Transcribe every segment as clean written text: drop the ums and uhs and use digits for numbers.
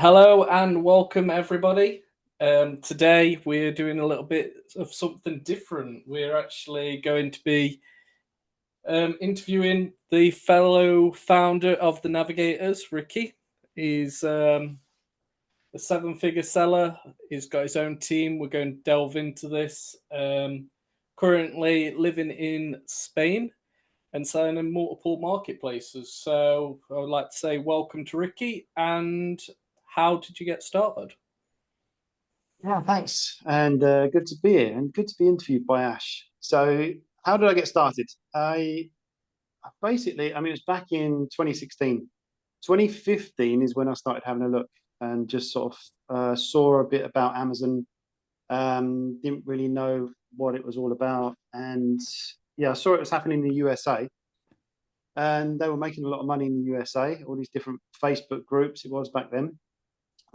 Hello and welcome, everybody. Today we're doing a little bit of something different. We're actually going to be interviewing the fellow founder of the Navigators, Ricky. He's a seven-figure seller. He's got his own team. We're going to delve into this. Currently living in Spain and selling in multiple marketplaces. So I would like to say welcome to Ricky. And how did you get started? Yeah, thanks. And good to be here and good to be interviewed by Ash. So, how did I get started? I mean, it was back in 2016. 2015 is when I started having a look and just sort of saw a bit about Amazon. Didn't really know what it was all about. And yeah, I saw it was happening in the USA and they were making a lot of money in the USA, all these different Facebook groups it was back then.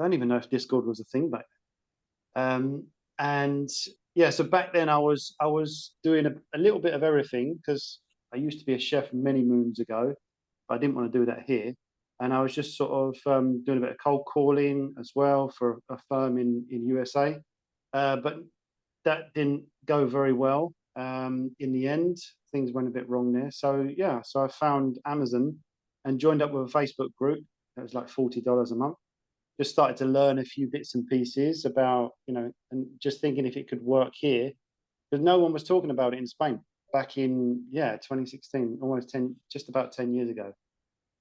I don't even know if Discord was a thing back and yeah, so back then I was doing a little bit of everything because I used to be a chef many moons ago. But I didn't want to do that here, and I was just sort of doing a bit of cold calling as well for a firm in USA. But that didn't go very well. In the end, things went a bit wrong there. So yeah, so I found Amazon and joined up with a Facebook group. It was like $40 a month. Just started to learn a few bits and pieces about, and just thinking if it could work here, because no one was talking about it in Spain back in, yeah, 2016, almost 10, just about 10 years ago.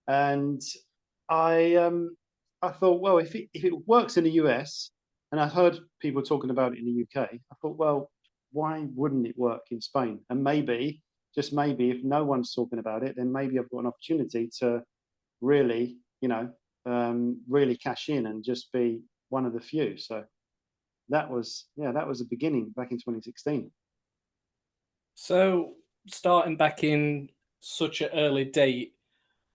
And I thought, well, if it works in the US, and I heard people talking about it in the UK, I thought, well, why wouldn't it work in Spain? And maybe, just maybe, if no one's talking about it, then maybe I've got an opportunity to really, really cash in and just be one of the few. So that was the beginning back in 2016. So, starting back in such an early date,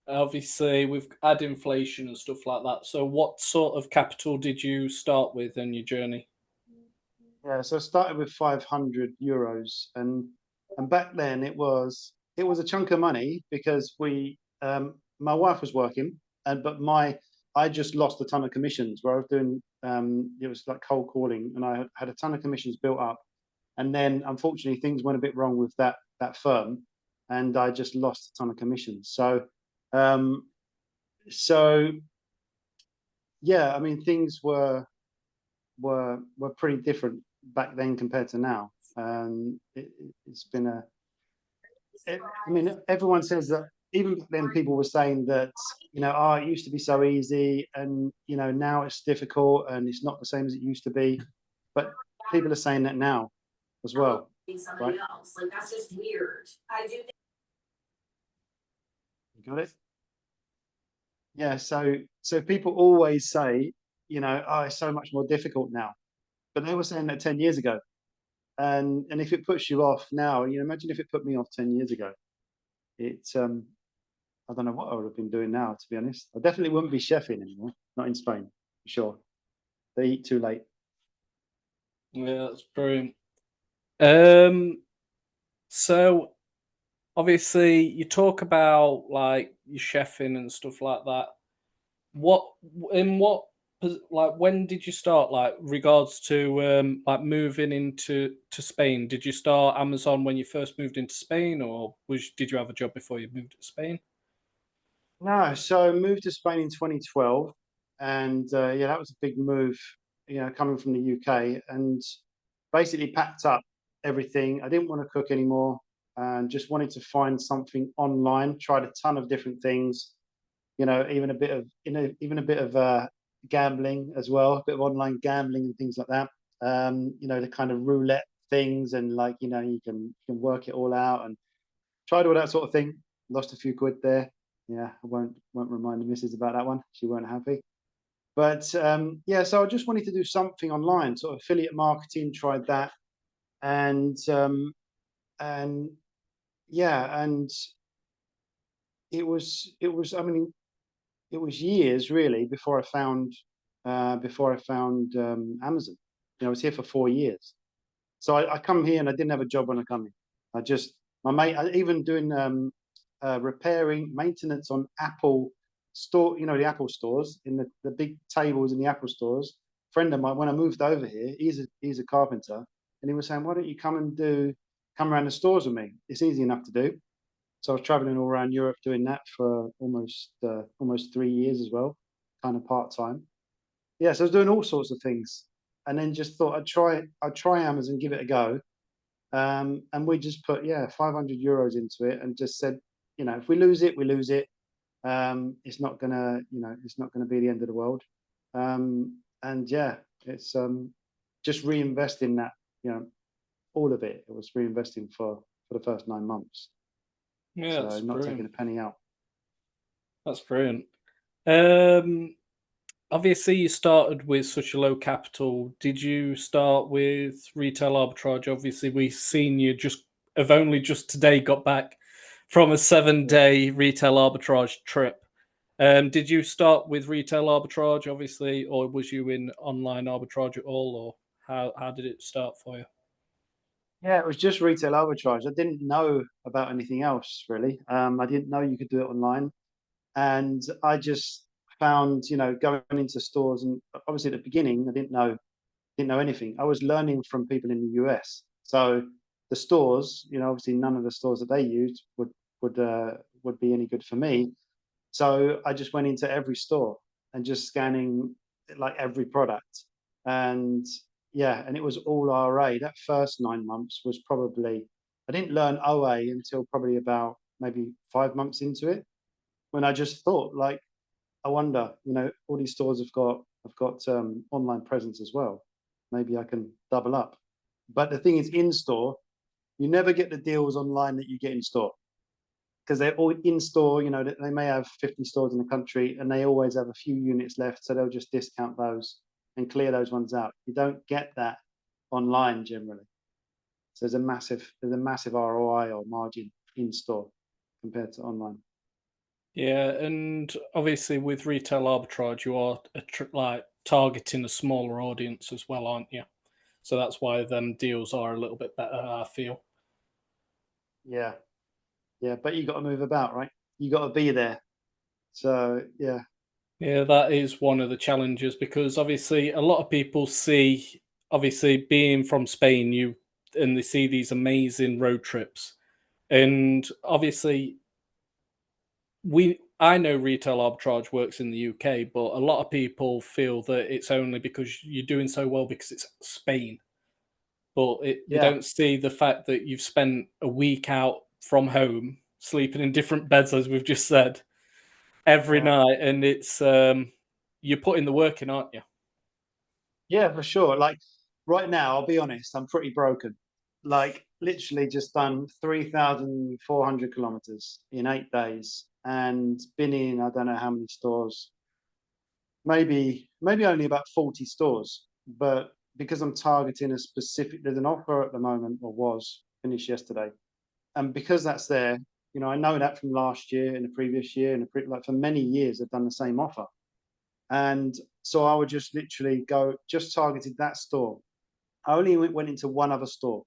obviously we've had inflation and stuff like that. So, what sort of capital did you start with in your journey? Yeah, so I started with 500 euros, and back then it was a chunk of money because we my wife was working, and but my I just lost a ton of commissions where I was doing it was like cold calling, and I had a ton of commissions built up, and then unfortunately things went a bit wrong with that firm, and I just lost a ton of commissions. Um, so yeah, I mean things were pretty different back then compared to now. It's been I mean, everyone says that even back then people were saying that, oh, it used to be so easy and, now it's difficult and it's not the same as it used to be. But people are saying that now as well, right? You got it? Yeah. So people always say, oh, it's so much more difficult now. But they were saying that 10 years ago. And if it puts you off now, imagine if it put me off 10 years ago. It's I don't know what I would have been doing now, to be honest. I definitely wouldn't be chefing anymore, not in Spain, for sure. They eat too late. Yeah, that's brilliant. Um, so obviously you talk about like your chefing and stuff like that. What in what like when did you start like regards to like moving into Spain? Did you start Amazon when you first moved into Spain, or did you have a job before you moved to Spain? No, so I moved to Spain in 2012, and yeah, that was a big move, coming from the UK, and basically packed up everything. I didn't want to cook anymore, and just wanted to find something online. Tried a ton of different things, even a bit of, even a bit of gambling as well, a bit of online gambling and things like that. The kind of roulette things, and like, you can work it all out, and tried all that sort of thing. Lost a few quid there. Yeah, I won't remind the missus about that one. She weren't happy. But yeah, so I just wanted to do something online, sort of affiliate marketing. Tried that, and and yeah, and it was. I mean, it was years really before I found Amazon. I was here for 4 years. So I come here and I didn't have a job when I come here. I just my mate, even doing repairing maintenance on Apple store, the Apple stores, in the big tables in the Apple stores. Friend of mine, when I moved over here, he's a carpenter, and he was saying, "Why don't you come around the stores with me? It's easy enough to do." So I was traveling all around Europe doing that for almost 3 years as well, kind of part time. Yeah, so I was doing all sorts of things, and then just thought I'd try Amazon, give it a go. And we just put, 500 euros into it, and just said, if we lose it, we lose it. It's not gonna be the end of the world. And yeah, it's just reinvesting that, you know, all of it. It was reinvesting for the first 9 months, Yeah, so that's not taking brilliant. a penny out. That's brilliant. Um, Obviously, you started with such a low capital. Did you start with retail arbitrage? Obviously, we've seen you just have only just today got back from a seven Yeah. day retail arbitrage trip. Did you start with retail arbitrage, obviously, or was you in online arbitrage at all, or how did it start for you? Yeah, it was just retail arbitrage. I didn't know about anything else really. I didn't know you could do it online, and I just found, going into stores, and obviously at the beginning, I didn't know anything. I was learning from people in the US. So the stores, obviously none of the stores that they used would be any good for me. So I just went into every store and just scanning like every product. And yeah, and it was all RA. That first 9 months was probably, I didn't learn OA until probably about maybe 5 months into it, when I just thought, like, I wonder, all these stores have got online presence as well. Maybe I can double up. But the thing is, in store, you never get the deals online that you get in store, because they're all in store. They may have 50 stores in the country, and they always have a few units left, so they'll just discount those and clear those ones out. You don't get that online generally. So there's a massive ROI or margin in store compared to online. Yeah, and obviously with retail arbitrage, you are like targeting a smaller audience as well, aren't you? So that's why them deals are a little bit better, I feel. Yeah, yeah, but you got to move about, right? You got to be there. So yeah, Yeah, that is one of the challenges because obviously a lot of people see, obviously being from Spain, and they see these amazing road trips. And obviously I know retail arbitrage works in the UK, but a lot of people feel that it's only because you're doing so well because it's Spain. But they yeah, don't see the fact that you've spent a week out from home, sleeping in different beds, as we've just said, every yeah. night, and it's you're putting the work in, aren't you? Yeah, for sure. Like right now, I'll be honest, I'm pretty broken. Like literally just done 3,400 kilometers in 8 days, and been in, I don't know how many stores, maybe only about 40 stores. But because I'm targeting there's an offer at the moment, or was finished yesterday. And because that's there, I know that from last year and the previous year, and like for many years, I've done the same offer. And so I would just literally go, just targeted that store. I only went into one other store,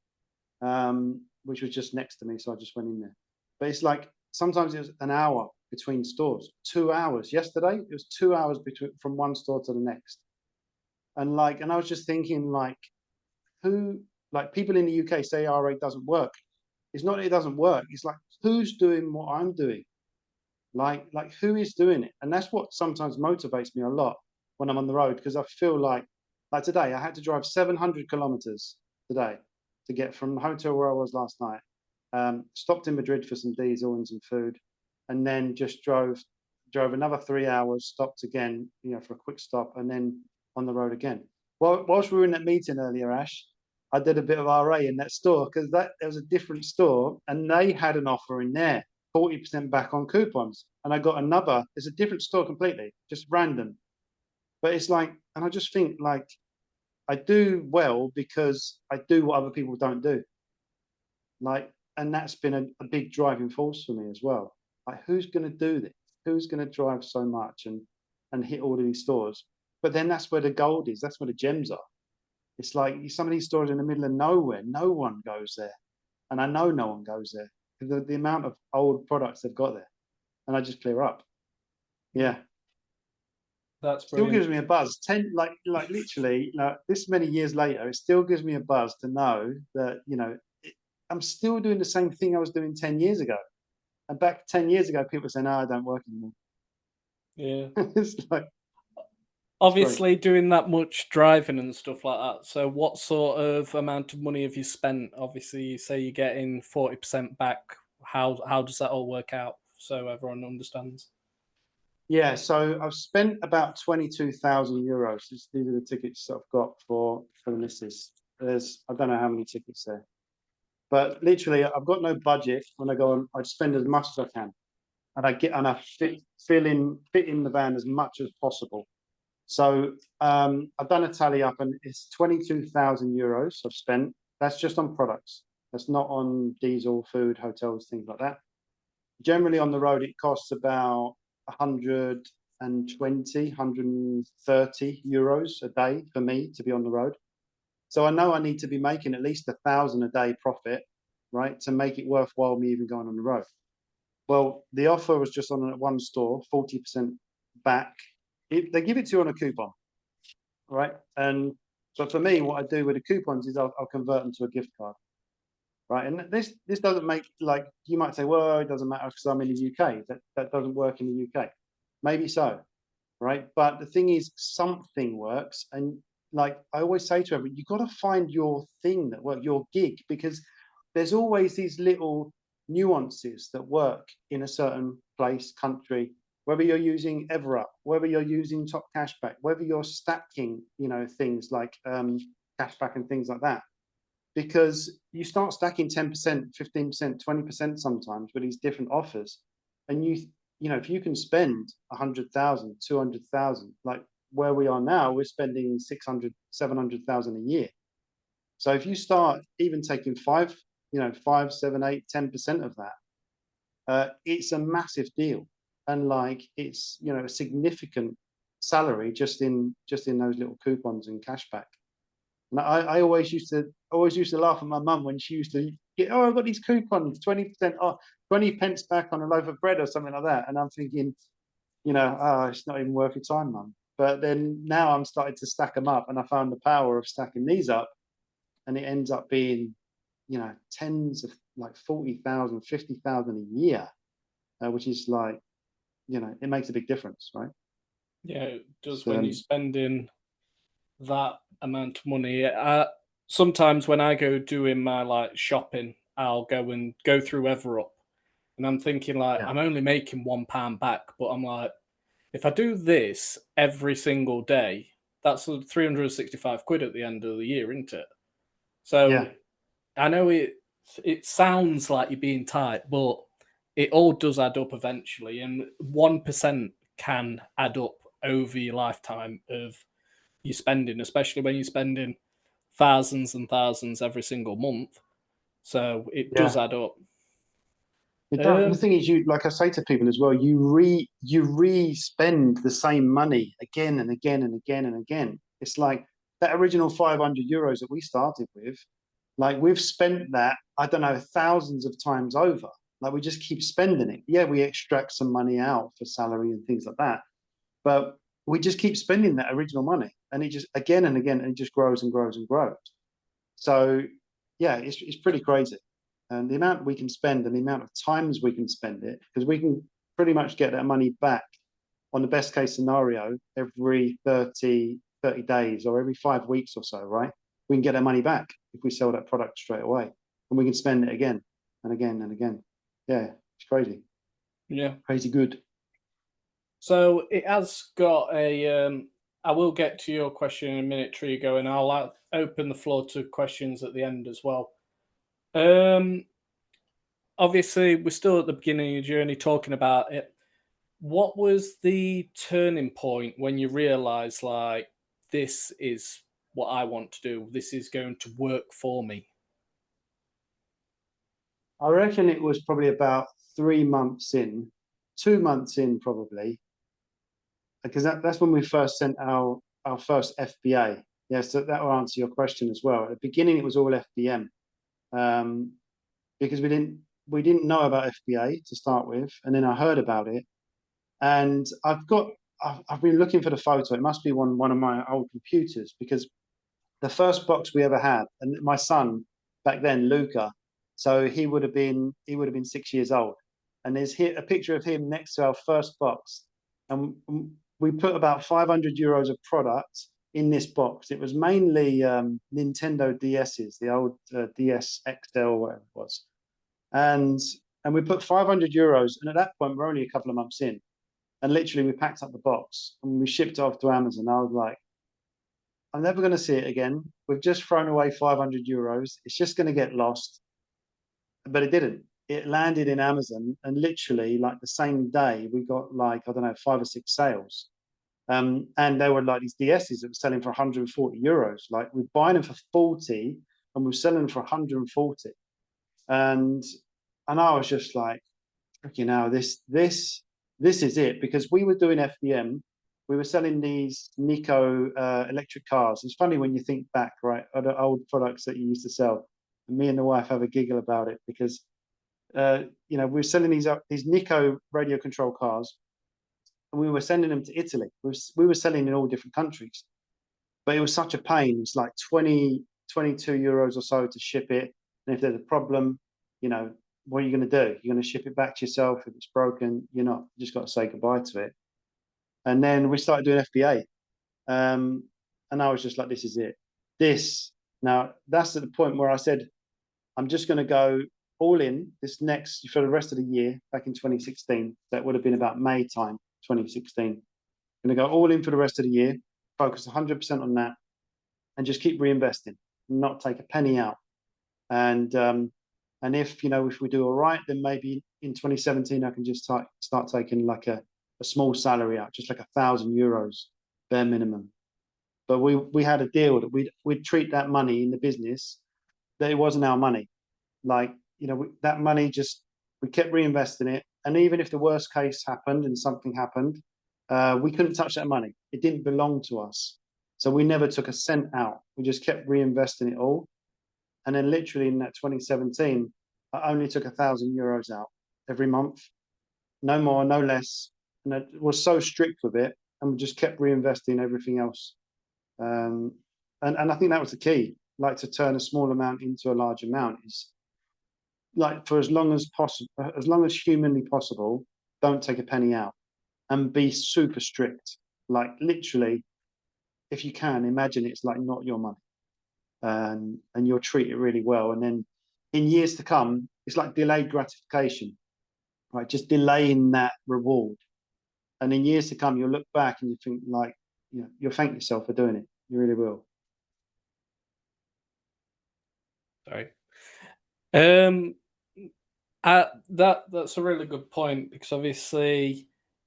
which was just next to me, so I just went in there. But it's like sometimes it was an hour between stores, 2 hours. Yesterday it was 2 hours between from one store to the next, and I was just thinking, like, who, like, people in the UK say RA doesn't work. It's not that it doesn't work. It's like, who's doing what I'm doing? Like who is doing it? And that's what sometimes motivates me a lot when I'm on the road, because I feel like today I had to drive 700 kilometers today to get from the hotel where I was last night. Stopped in Madrid for some diesel and some food, and then just drove another 3 hours, stopped again, for a quick stop, and then on the road again. Well, whilst we were in that meeting earlier, Ash, I did a bit of RA in that store, because there was a different store, and they had an offer in there, 40% back on coupons. And I got another, it's a different store completely, just random. But it's like, and I just think, like, I do well because I do what other people don't do. Like, and that's been a big driving force for me as well. Like, who's going to do this? Who's going to drive so much and hit all of these stores? But then that's where the gold is. That's where the gems are. It's like some of these stores in the middle of nowhere. No one goes there, and I know no one goes there because the amount of old products they've got there, and I just clear up. Yeah, That's Still brilliant. gives me a buzz. Like literally, this many years later, it still gives me a buzz to know that I'm still doing the same thing I was doing 10 years ago. And back 10 years ago, people were saying, "No, I don't work anymore." Yeah. It's like it's great. Obviously, doing that much driving and stuff like that. So, what sort of amount of money have you spent? Obviously, you say you're getting 40% back. How does that all work out? So everyone understands. Yeah, so I've spent about 22,000 euros. These are the tickets that I've got for the missus. I don't know how many tickets there, but literally I've got no budget when I go on. I spend as much as I can, and I fit in the van as much as possible. So I've done a tally up, and it's 22,000 euros I've spent. That's just on products. That's not on diesel, food, hotels, things like that. Generally on the road, it costs about 120, 130 euros a day for me to be on the road. So I know I need to be making at least 1,000 a day profit, right, to make it worthwhile me even going on the road. Well, the offer was just on at one store, 40% back. They give it to you on a coupon, right? But for me, what I do with the coupons is I'll convert them to a gift card, right? And this doesn't make, like, you might say, well, it doesn't matter because I'm in the UK. That doesn't work in the UK. Maybe so, right? But the thing is, something works, and like I always say to everyone, you've got to find your thing that works, your gig, because there's always these little nuances that work in a certain place, country. Whether you're using EverUp, whether you're using Top Cashback, whether you're stacking, things like cashback and things like that, because you start stacking 10%, 15%, 20% sometimes with these different offers. And if you can spend 100,000, 200,000, like where we are now, we're spending 600, 700,000 a year. So if you start even taking 5, 7, 8, 10% of that, it's a massive deal. And like, it's, a significant salary just in those little coupons and cashback. And I always used to laugh at my mum when she used to get, oh, I've got these coupons, 20% off, 20 pence back on a loaf of bread or something like that. And I'm thinking, oh, it's not even worth your time, mum. But then now I'm starting to stack them up, and I found the power of stacking these up, and it ends up being, tens of, like, 40,000, 50,000 a year, which is like, it makes a big difference, right? Yeah, it does So, when you're spending that amount of money. Sometimes when I go doing my like shopping, I'll go through EverUp, and I'm thinking like yeah, I'm only making £1 back, but I'm like, if I do this every single day, that's 365 quid at the end of the year, isn't it? yeah, So I know it sounds like you're being tight, but it all does add up eventually, and 1% can add up over your lifetime of your spending, especially when you're spending thousands and thousands every single month. So it does yeah. add up. It does. And the Um, thing is, like I say to people as well, you spend the same money again and again and again and again. It's like that original 500 euros that we started with. Like, we've spent that, I don't know, thousands of times over. Like, we just keep spending it. Yeah, we extract some money out for salary and things like that, but we just keep spending that original money, and it just again and again, and it just grows and grows and grows. So yeah, it's pretty crazy. And the amount we can spend and the amount of times we can spend it, because we can pretty much get that money back on the best case scenario every 30 days or every 5 weeks or so, right? We can get our money back if we sell that product straight away, and we can spend it again and again and again. Yeah, it's crazy, yeah. crazy good. So it has got a. I will get to your question in a minute, Trigo, and I'll open the floor to questions at the end as well. Um, Obviously, we're still at the beginning of your journey talking about it. What was the turning point when you realized, like, this is what I want to do? This is going to work for me. I reckon it was probably about 3 months in, 2 months in probably, because that's when we first sent our first FBA. Yeah, so that will answer your question as well. At the beginning, it was all FBM, um, because we didn't know about FBA to start with, and then I heard about it, and I've got I've been looking for the photo. It must be one of my old computers, because the first box we ever had, and my son back then, Luca, so he would have been 6 years old, and there's here a picture of him next to our first box, and we put about 500 euros of product in this box. It was mainly Nintendo DSs, the old DS XL, whatever it was, and we put 500 euros, and at that point we're only a couple of months in, and literally we packed up the box and we shipped it off to Amazon. I was like, I'm never going to see it again. We've just thrown away 500 euros. It's just going to get lost. But it didn't. It landed in Amazon, and literally, like the same day, we got like, I don't know, 5 or 6 sales. And they were like these DSs that were selling for 140 euros. Like we're buying them for 40 and we're selling them for 140. And I was just like, you know, this is it, because we were doing FBM. We were selling these Nico electric cars. It's funny when you think back, right, at the old products that you used to sell. And me and the wife have a giggle about it, because we were selling these Nico radio control cars, and we were sending them to Italy. We were selling in all different countries, but it was such a pain. It's like 22 euros or so to ship it, and if there's a problem, you know, what are you going to do? You're going to ship it back to yourself. If it's broken, you're not. You just got to say goodbye to it. And then we started doing FBA, and I was just like, this is it. This now, that's at the point where I said, I'm just going to go all in this next for the rest of the year. Back in 2016, that would have been about May time, 2016. I'm going to go all in for the rest of the year, focus 100% on that, and just keep reinvesting, not take a penny out. And if we do all right, then maybe in 2017 I can just start taking like a small salary out, just like 1,000 euros bare minimum. But we had a deal that we'd treat that money in the business that it wasn't our money. Like, that money, just we kept reinvesting it, and even if the worst case happened and something happened, we couldn't touch that money. It didn't belong to us, so we never took a cent out. We just kept reinvesting it all. And then literally in that 2017, I only took 1,000 euros out every month, no more, no less. And I was so strict with it, and we just kept reinvesting everything else. And I think that was the key, like to turn a small amount into a large amount, is like, for as long as possible, as long as humanly possible, don't take a penny out, and be super strict. Like literally, if you can, imagine it's like not your money, and you'll treat it really well. And then in years to come, it's like delayed gratification, right? Just delaying that reward. And in years to come, you'll look back and you think like, you'll thank yourself for doing it. You really will. Sorry. That's a really good point, because obviously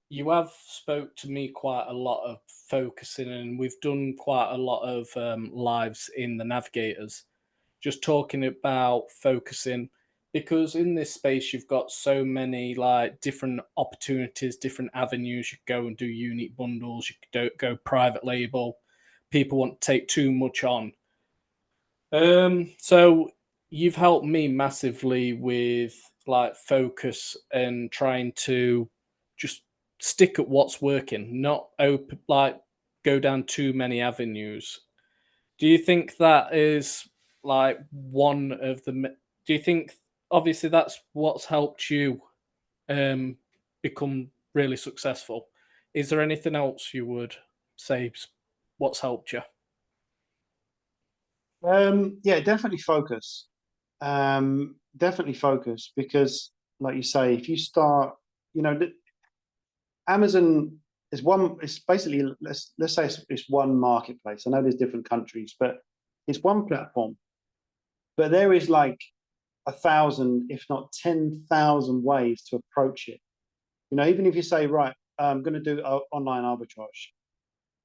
you have spoke to me quite a lot of focusing, and we've done quite a lot of lives in the navigators, just talking about focusing, because in this space you've got so many like different opportunities, different avenues. You could go and do unique bundles, you could go private label. People want to take too much on. So you've helped me massively with like focus and trying to just stick at what's working, not open like go down too many avenues. Do you think that is like one of the? Do you think obviously that's what's helped you um, become really successful? Is there anything else you would say what's helped you? Yeah, definitely focus. Definitely focus, because, like you say, if you start, Amazon is one. It's basically, let's say it's one marketplace. I know there's different countries, but it's one platform. But there is like 1,000, if not 10,000 ways to approach it. Even if you say, right, I'm going to do online arbitrage,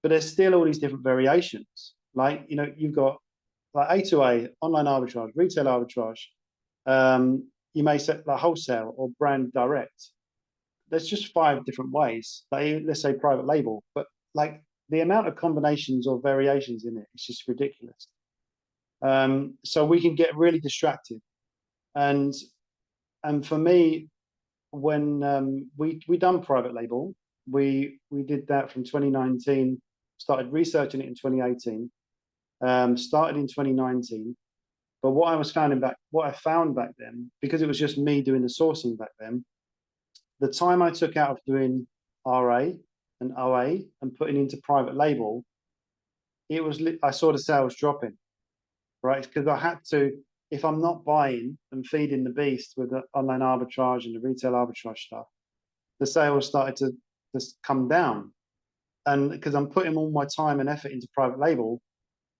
but there's still all these different variations. Like, you've got like A2A, online arbitrage, retail arbitrage. You may set like wholesale or brand direct. There's just 5 different ways. Like, let's say private label, but like the amount of combinations or variations in it is just ridiculous. So we can get really distracted. And for me, when we done private label, we did that from 2019. Started researching it in 2018. Started in 2019. But what I found back then, because it was just me doing the sourcing back then, the time I took out of doing RA and OA and putting into private label, I saw the sales dropping, right? Because I had to, if I'm not buying and feeding the beast with the online arbitrage and the retail arbitrage stuff, the sales started to just come down. And because I'm putting all my time and effort into private label,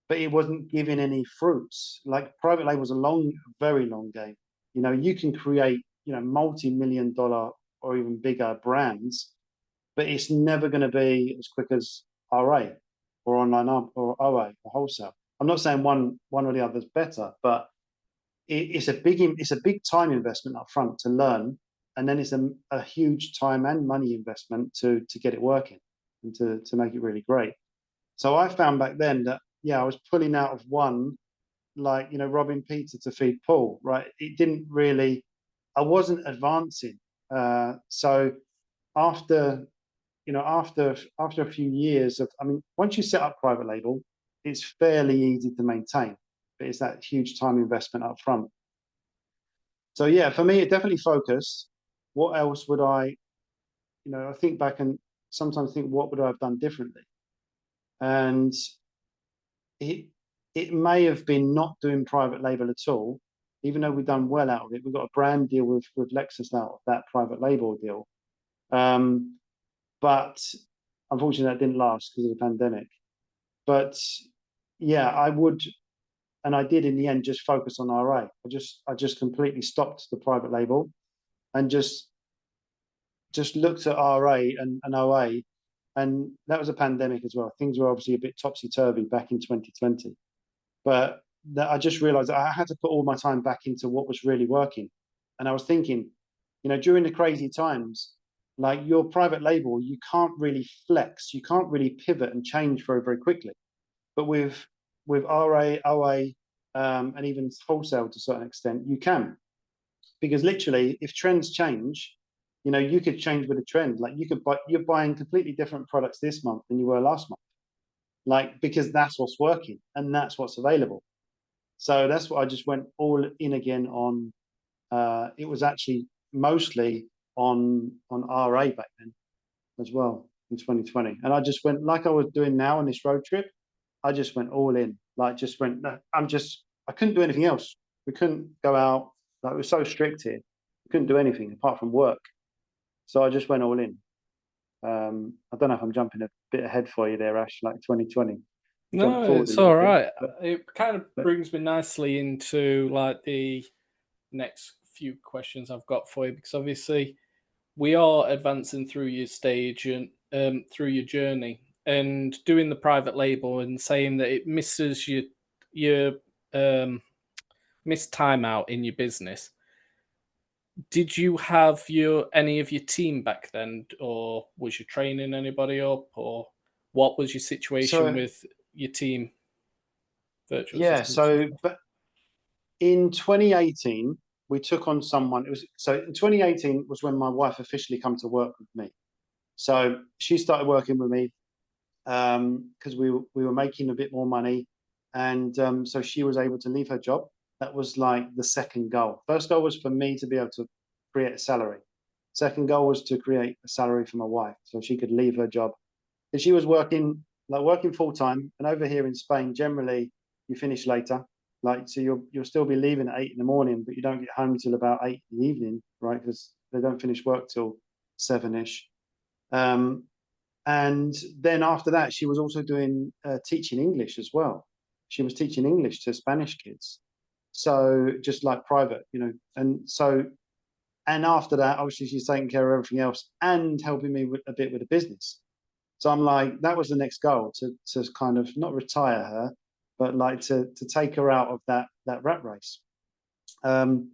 but it wasn't giving any fruits. Like private label is a long, very long game. You know, you can create, multi-million-dollar or even bigger brands, but it's never going to be as quick as RA or online or OA or wholesale. I'm not saying one or the other is better, but it's a big time investment up front to learn, and then it's a huge time and money investment to get it working and to make it really great. So I found back then that I was pulling out of one, like robbing Peter to feed Paul, right? It didn't really, I wasn't advancing. So after after a few years of, I mean, once you set up private label, it's fairly easy to maintain, but it's that huge time investment up front. So yeah, for me, it definitely focused. What else would I think back and sometimes think, what would I have done differently? And it it may have been not doing private label at all, even though we've done well out of it. We've got a brand deal with Lexus out of that private label deal. But unfortunately, that didn't last because of the pandemic. But yeah, I would, and I did in the end, just focus on RA. I just completely stopped the private label and just looked at RA and OA, and that was a pandemic as well. Things were obviously a bit topsy turvy back in 2020, but I just realized I had to put all my time back into what was really working. And I was thinking, during the crazy times, like your private label, you can't really flex, you can't really pivot and change very, very quickly. But with RA, OA, and even wholesale to a certain extent, you can. Because literally, if trends change, you could change with a trend. Like you're buying completely different products this month than you were last month. Like, because that's what's working and that's what's available. So that's what I just went all in again on. It was actually mostly on RA back then as well in 2020. And I just went like I was doing now on this road trip. I just went all in. Like just went, no, I couldn't do anything else. We couldn't go out. Like it was so strict here. We couldn't do anything apart from work. So I just went all in. I don't know if I'm jumping a bit ahead for you there, Ash, like 2020. Jump No, forward a it's little all bit. right. But, It kind of but brings me nicely into like the next few questions I've got for you, because obviously we are advancing through your stage and through your journey, and doing the private label and saying that it misses your missed time out in your business. Did you have any of your team back then, or was you training anybody up, or what was your situation so with your team, virtual yeah, assistants and so stuff? but in 2018, we took on someone. It was so in 2018 was when my wife officially come to work with me. So she started working with me because we were making a bit more money, and so she was able to leave her job. That was like the second goal. First goal was for me to be able to create a salary. Second goal was to create a salary for my wife, so she could leave her job. And she was working full time. And over here in Spain, generally you finish later. Like so, you'll still be leaving at 8 in the morning, but you don't get home till about 8 in the evening, right? Because they don't finish work till 7ish. Um, and then after that, she was also doing teaching English as well. She was teaching English to Spanish kids. So just like private, and after that, obviously she's taking care of everything else and helping me a bit with the business. So I'm like, that was the next goal to kind of not retire her, but like to take her out of that rat race. Um,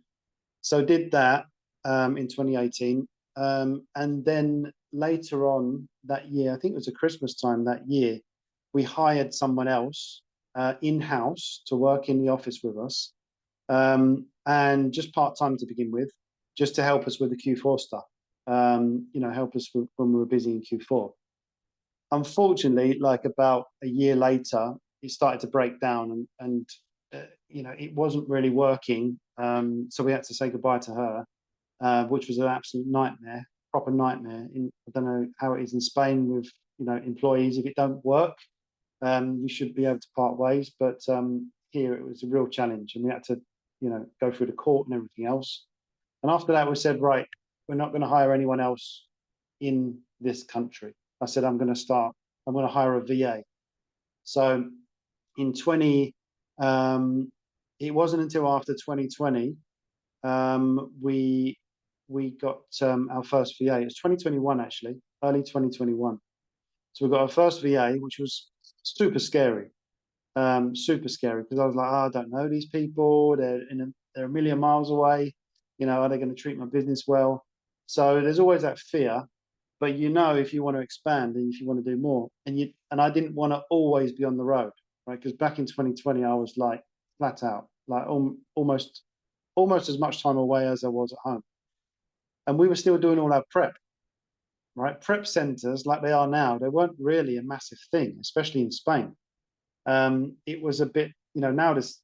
so did that in 2018. And then later on that year, I think it was a Christmas time that year, we hired someone else in-house to work in the office with us, and just part-time to begin with, just to help us with the Q4 stuff. help us when we were busy in Q4. Unfortunately, like about a year later, it started to break down, and it wasn't really working. So we had to say goodbye to her, which was an absolute nightmare, proper nightmare. I don't know how it is in Spain with employees. If it don't work, you should be able to part ways. But here it was a real challenge, and we had to go through the court and everything else. And after that, we said, right, we're not going to hire anyone else in this country. I said, I'm going to hire a VA. So in 20, it wasn't until after 2020, we got our first VA. It was 2021, actually, early 2021. So we got our first VA, which was super scary, because I was like, oh, I don't know these people. They're a million miles away. Are they going to treat my business well? So there's always that fear. But if you want to expand and if you want to do more, and I didn't want to always be on the road, right? Because back in 2020, I was like flat out, like almost as much time away as I was at home, and we were still doing all our prep, right? Prep centers like they are now, they weren't really a massive thing, especially in Spain. It was a bit, now there's,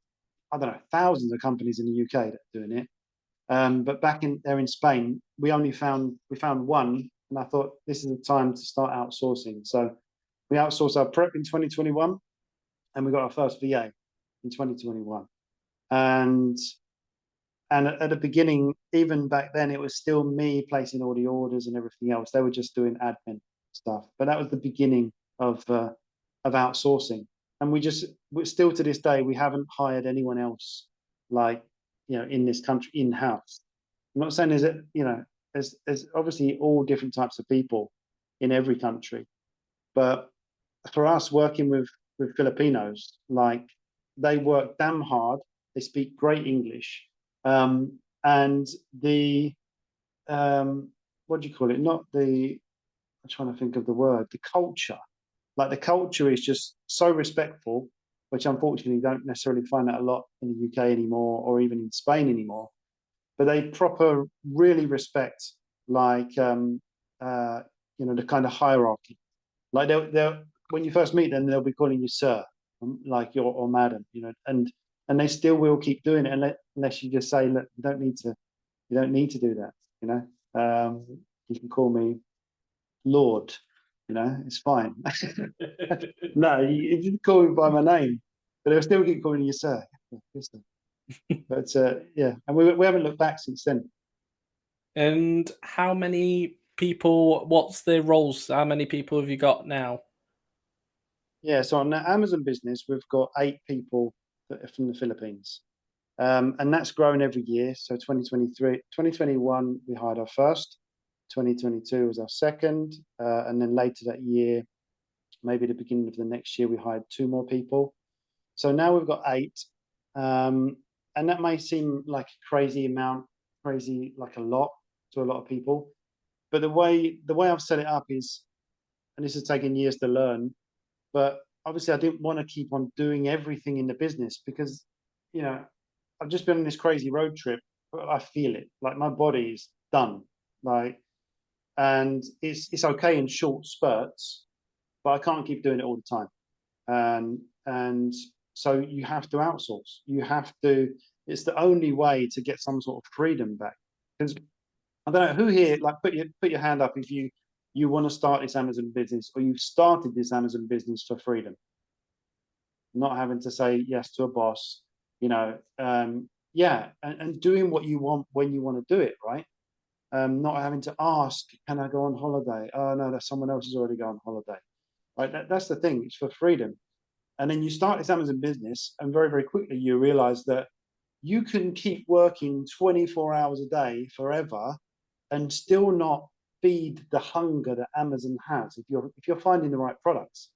I don't know, thousands of companies in the UK that are doing it. But back there in Spain, we found one, and I thought this is the time to start outsourcing. So we outsourced our prep in 2021, and we got our first VA in 2021. And at the beginning, even back then, it was still me placing all the orders and everything else. They were just doing admin stuff. But that was the beginning of outsourcing. And we still to this day, we haven't hired anyone else in this country in-house. I'm not saying there's obviously all different types of people in every country, but for us working with Filipinos, like they work damn hard, they speak great English, and the what do you call it? Not the I'm trying to think of the word. The culture, like the culture is just so respectful, which unfortunately don't necessarily find that a lot in the UK anymore, or even in Spain anymore. But they really respect the kind of hierarchy. Like they'll when you first meet them, they'll be calling you sir, or madam, and they still will keep doing it unless you just say, look, you don't need to do that, you can call me Lord, it's fine. No, you can call me by my name, but they'll still keep calling you sir. But yeah, and we haven't looked back since then. And how many people, what's their roles? How many people have you got now? Yeah, so on the Amazon business, we've got 8 people that are from the Philippines. And that's grown every year. So 2021, we hired our first. 2022 was our second. And then later that year, maybe the beginning of the next year, we hired 2 more people. So now we've got 8. And that may seem like a crazy amount, like a lot to a lot of people. But the way I've set it up is, and this has taken years to learn, but obviously I didn't want to keep on doing everything in the business because, I've just been on this crazy road trip, but I feel it. Like my body's done. And it's okay in short spurts, but I can't keep doing it all the time. And so you have to outsource. It's the only way to get some sort of freedom back. Because I don't know who here, like put your hand up if you want to start this Amazon business, or you've started this Amazon business for freedom. Not having to say yes to a boss, yeah, and doing what you want when you want to do it, right? Not having to ask, can I go on holiday? Oh no, that someone else has already gone on holiday. Right? That's the thing, it's for freedom. And then you start this Amazon business, and very, very quickly you realize that you can keep working 24 hours a day forever and still not feed the hunger that Amazon has if you're finding the right products.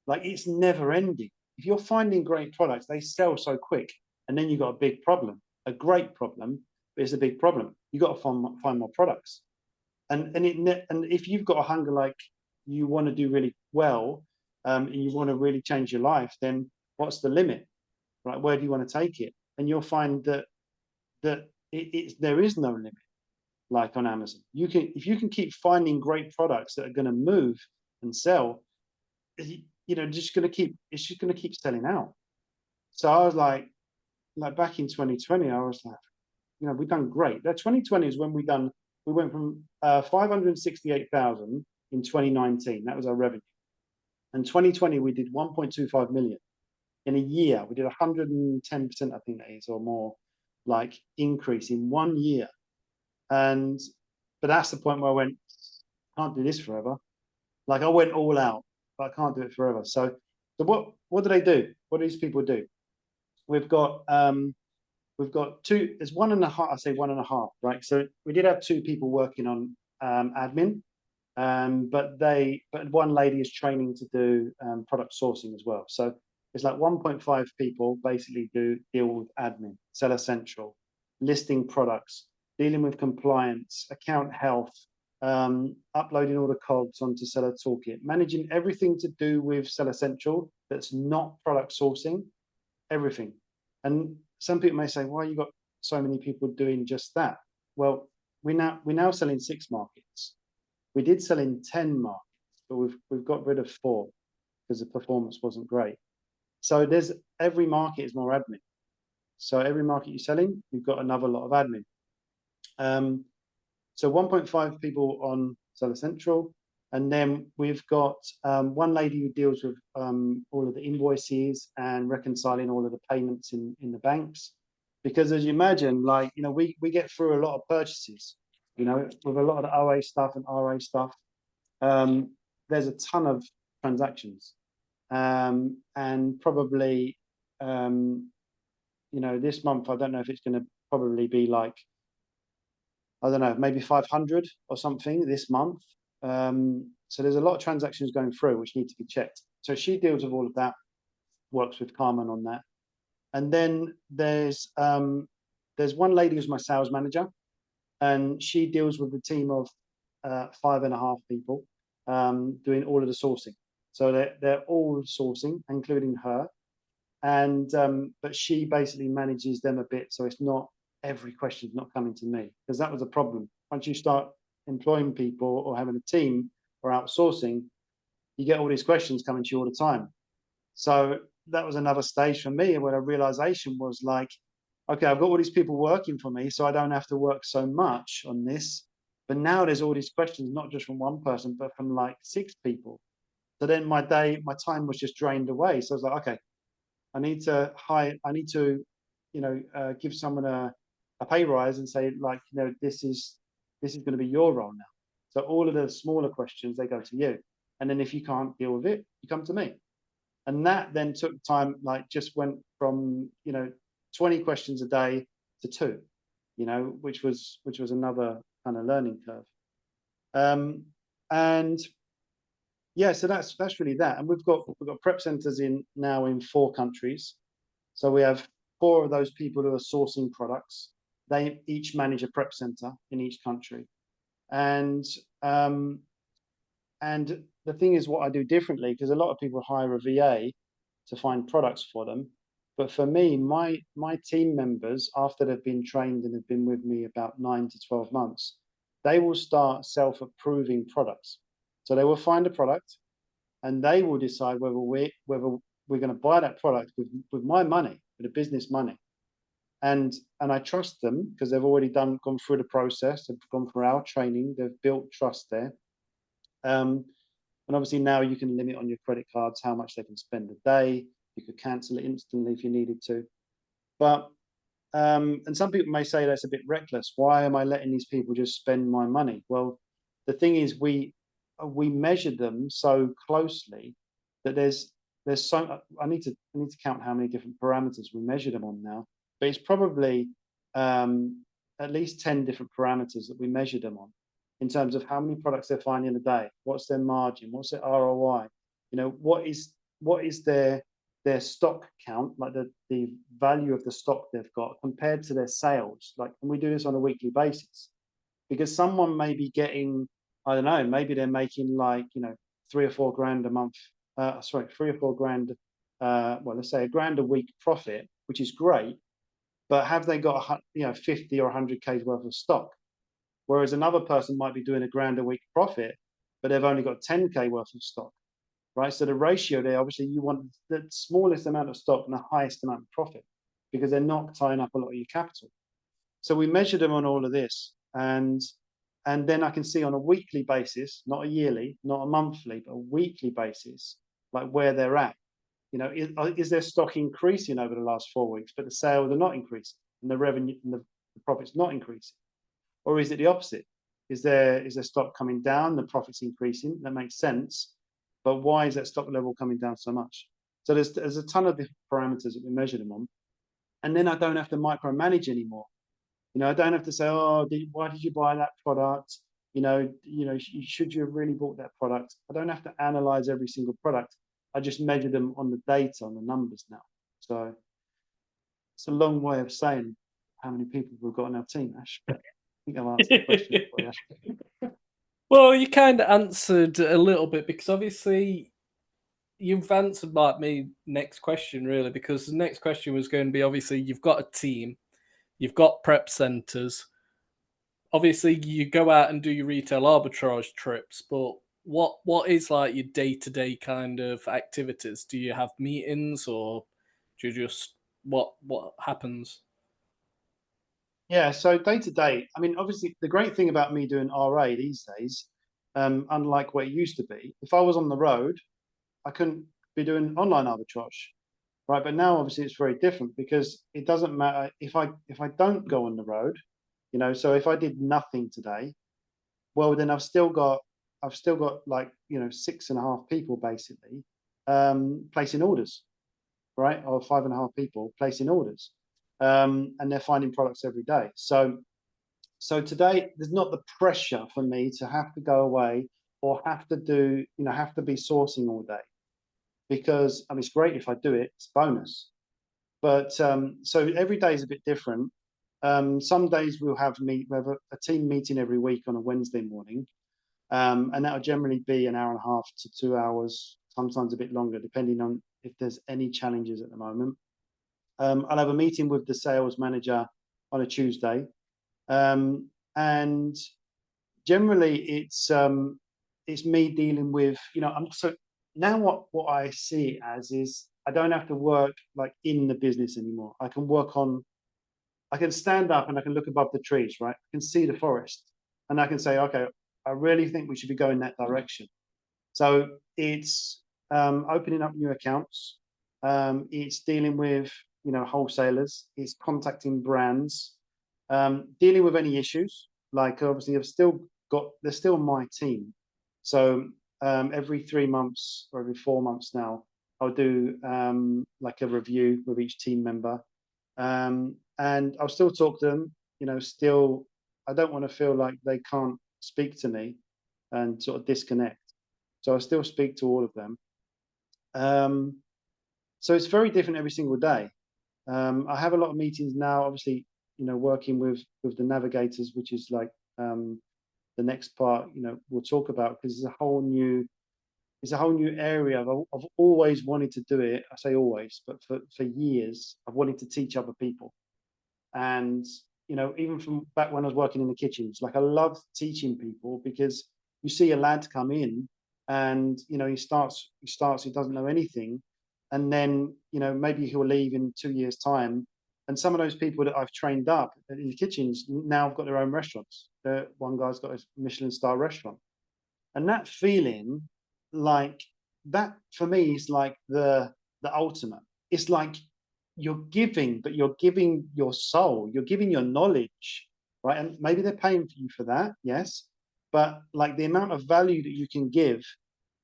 Like it's never ending. If you're finding great products, they sell so quick, and then you've got a big problem, a great problem, but it's a big problem. You've got to find more products, and if you've got a hunger like you want to do really well, and you want to really change your life, then what's the limit, right? Where do you want to take it? And you'll find that there is no limit. like on Amazon. If you can keep finding great products that are going to move and sell, it's just going to keep selling out. So I was like back in 2020, I was like, we've done great. That 2020 is when we went from 568,000 in 2019. That was our revenue. And 2020, we did 1.25 million. In a year, we did 110%, I think that is, or more, like increase in 1 year. But that's the point where I went, can't do this forever. Like I went all out, but I can't do it forever. So what do they do? What do these people do? We've got two. There's one and a half. I say one and a half, right? So we did have two people working on admin, but one lady is training to do product sourcing as well. So it's like 1.5 people basically deal with admin, Seller Central, listing products, dealing with compliance, account health, uploading all the codes onto Seller Toolkit, managing everything to do with Seller Central that's not product sourcing, everything. And some people may say, why you got so many people doing just that? Well, we now sell in 6 markets. We did sell in 10 markets, but we've got rid of 4 because the performance wasn't great. So every market is more admin. So every market you're selling, you've got another lot of admin. So 1.5 people on Seller Central, and then we've got one lady who deals with all of the invoices and reconciling all of the payments in the banks. Because as you imagine, we get through a lot of purchases, with a lot of the OA stuff and RA stuff. There's a ton of transactions, and probably this month I don't know if it's going to probably be like, I don't know, maybe 500 or something this month. So there's a lot of transactions going through which need to be checked. So she deals with all of that, works with Carmen on that. And then there's one lady who's my sales manager, and she deals with the team of 5.5 people doing all of the sourcing. So they're all sourcing, including her. And but she basically manages them a bit, so it's not every question is not coming to me, because that was a problem. Once you start employing people or having a team or outsourcing, you get all these questions coming to you all the time. So that was another stage for me where a realization was like, okay, I've got all these people working for me, so I don't have to work so much on this. But now there's all these questions, not just from one person, but from like 6 people. So then my time was just drained away. So I was like, okay, I need to give someone a pay rise and say, like, this is going to be your role now. So all of the smaller questions, they go to you. And then if you can't deal with it, you come to me. And that then took time, like just went from, 20 questions a day to 2, which was another kind of learning curve. And yeah, so that's really that. And we've got prep centers now in 4 countries. So we have 4 of those people who are sourcing products. They each manage a prep center in each country. And the thing is, what I do differently, because a lot of people hire a VA to find products for them. But for me, my team members, after they've been trained and have been with me about 9 to 12 months, they will start self-approving products. So they will find a product, and they will decide whether we're going to buy that product with my money, with the business money. And I trust them because they've already gone through the process, they've gone through our training, they've built trust there. And obviously now you can limit on your credit cards how much they can spend a day. You could cancel it instantly if you needed to. But and some people may say that's a bit reckless. Why am I letting these people just spend my money? Well, the thing is, we measure them so closely that there's so I need to count how many different parameters we measure them on now. But it's probably at least 10 different parameters that we measure them on, in terms of how many products they're finding a day, what's their margin, what's their ROI, what is their stock count, like the value of the stock they've got compared to their sales. Like, and we do this on a weekly basis, because someone may be getting, I don't know, maybe they're making like, 3 or 4 grand a month, 3 or 4 grand, well, let's say $1,000 a week profit, which is great, but have they got 50 or 100K's worth of stock? Whereas another person might be doing £1,000 a week profit, but they've only got 10K worth of stock, right? So the ratio there, obviously, you want the smallest amount of stock and the highest amount of profit because they're not tying up a lot of your capital. So we measure them on all of this, and then I can see on a weekly basis, not a yearly, not a monthly, but a weekly basis, like where they're at. Is their stock increasing over the last 4 weeks, but the sales are not increasing, and the revenue and the profits not increasing? Or is it the opposite? Is their stock coming down, the profits increasing? That makes sense, but why is that stock level coming down so much? So there's a ton of different parameters that we measure them on, and then I don't have to micromanage anymore. I don't have to say, oh, why did you buy that product? Should you have really bought that product? I don't have to analyze every single product. I just measure them on the data, on the numbers now. So it's a long way of saying how many people we've got on our team, Ash. I think I've answered the question for you. Well, you kind of answered a little bit because obviously you've answered like me next question really, because the next question was going to be obviously you've got a team, you've got prep centers. Obviously, you go out and do your retail arbitrage trips, but what is like your day to day kind of activities? Do you have meetings or do you just what happens? Yeah, so day to day, I mean, obviously, the great thing about me doing RA these days, unlike what it used to be, if I was on the road, I couldn't be doing online arbitrage, right? But now, obviously, it's very different because it doesn't matter if I don't go on the road, So if I did nothing today, well, then I've still got like 6.5 people basically placing orders, right? Or 5.5 people placing orders, and they're finding products every day. So today there's not the pressure for me to have to go away or have to be sourcing all day, because I mean it's great if I do it, it's bonus. But so every day is a bit different. Some days we have a team meeting every week on a Wednesday morning, and that'll generally be an hour and a half to 2 hours, sometimes a bit longer, depending on if there's any challenges at the moment. I'll have a meeting with the sales manager on a Tuesday, and generally it's me dealing with I'm so now what I see it as is I don't have to work like in the business anymore. I can stand up and I can look above the trees, right? I can see the forest, and I can say, okay, I really think we should be going that direction. So it's opening up new accounts. It's dealing with wholesalers. It's contacting brands. Dealing with any issues. Like obviously, they're still my team. So every 3 months or every 4 months now, I'll do like a review with each team member, and I'll still talk to them. Still, I don't want to feel like they can't speak to me and sort of disconnect. So I still speak to all of them. Um, so it's very different every single day. I have a lot of meetings now, obviously, working with the navigators, which is like the next part, we'll talk about, because it's a whole new area. I've always wanted to do it. I say always, but for years, I've wanted to teach other people. And even from back when I was working in the kitchens, like I loved teaching people, because you see a lad come in and he doesn't know anything, and then maybe he'll leave in 2 years time, and some of those people that I've trained up in the kitchens now have got their own restaurants. One guy's got a Michelin star restaurant, and that feeling, like that for me is like the ultimate. It's like you're giving, but you're giving your soul, you're giving your knowledge, right? And maybe they're paying you for that, yes, but like the amount of value that you can give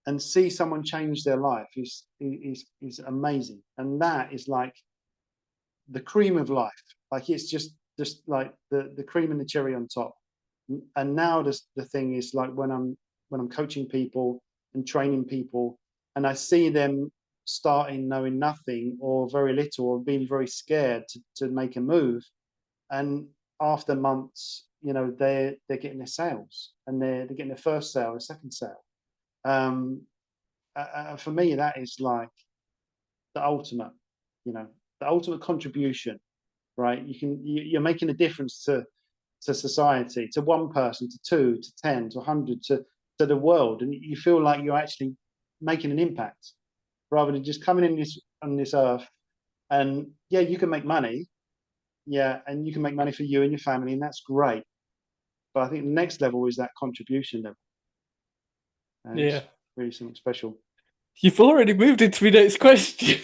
and see someone change their life is amazing. And that is like the cream of life. Like it's just like the cream and the cherry on top. And now the thing is, like when I'm coaching people and training people, and I see them starting knowing nothing or very little, or being very scared to make a move, and after months, they're getting their sales, and they're getting their first sale, a second sale. um for me, that is like the ultimate, you know the ultimate contribution, right? You're making a difference to society, to one person, to two, to 10, to 100, to the world, and you feel like you're actually making an impact rather than just coming in this on this earth. And yeah, you can make money, yeah, and you can make money for you and your family, and that's great. But I think the next level is that contribution level, and Yeah. it's really something special. You've already moved into my next question.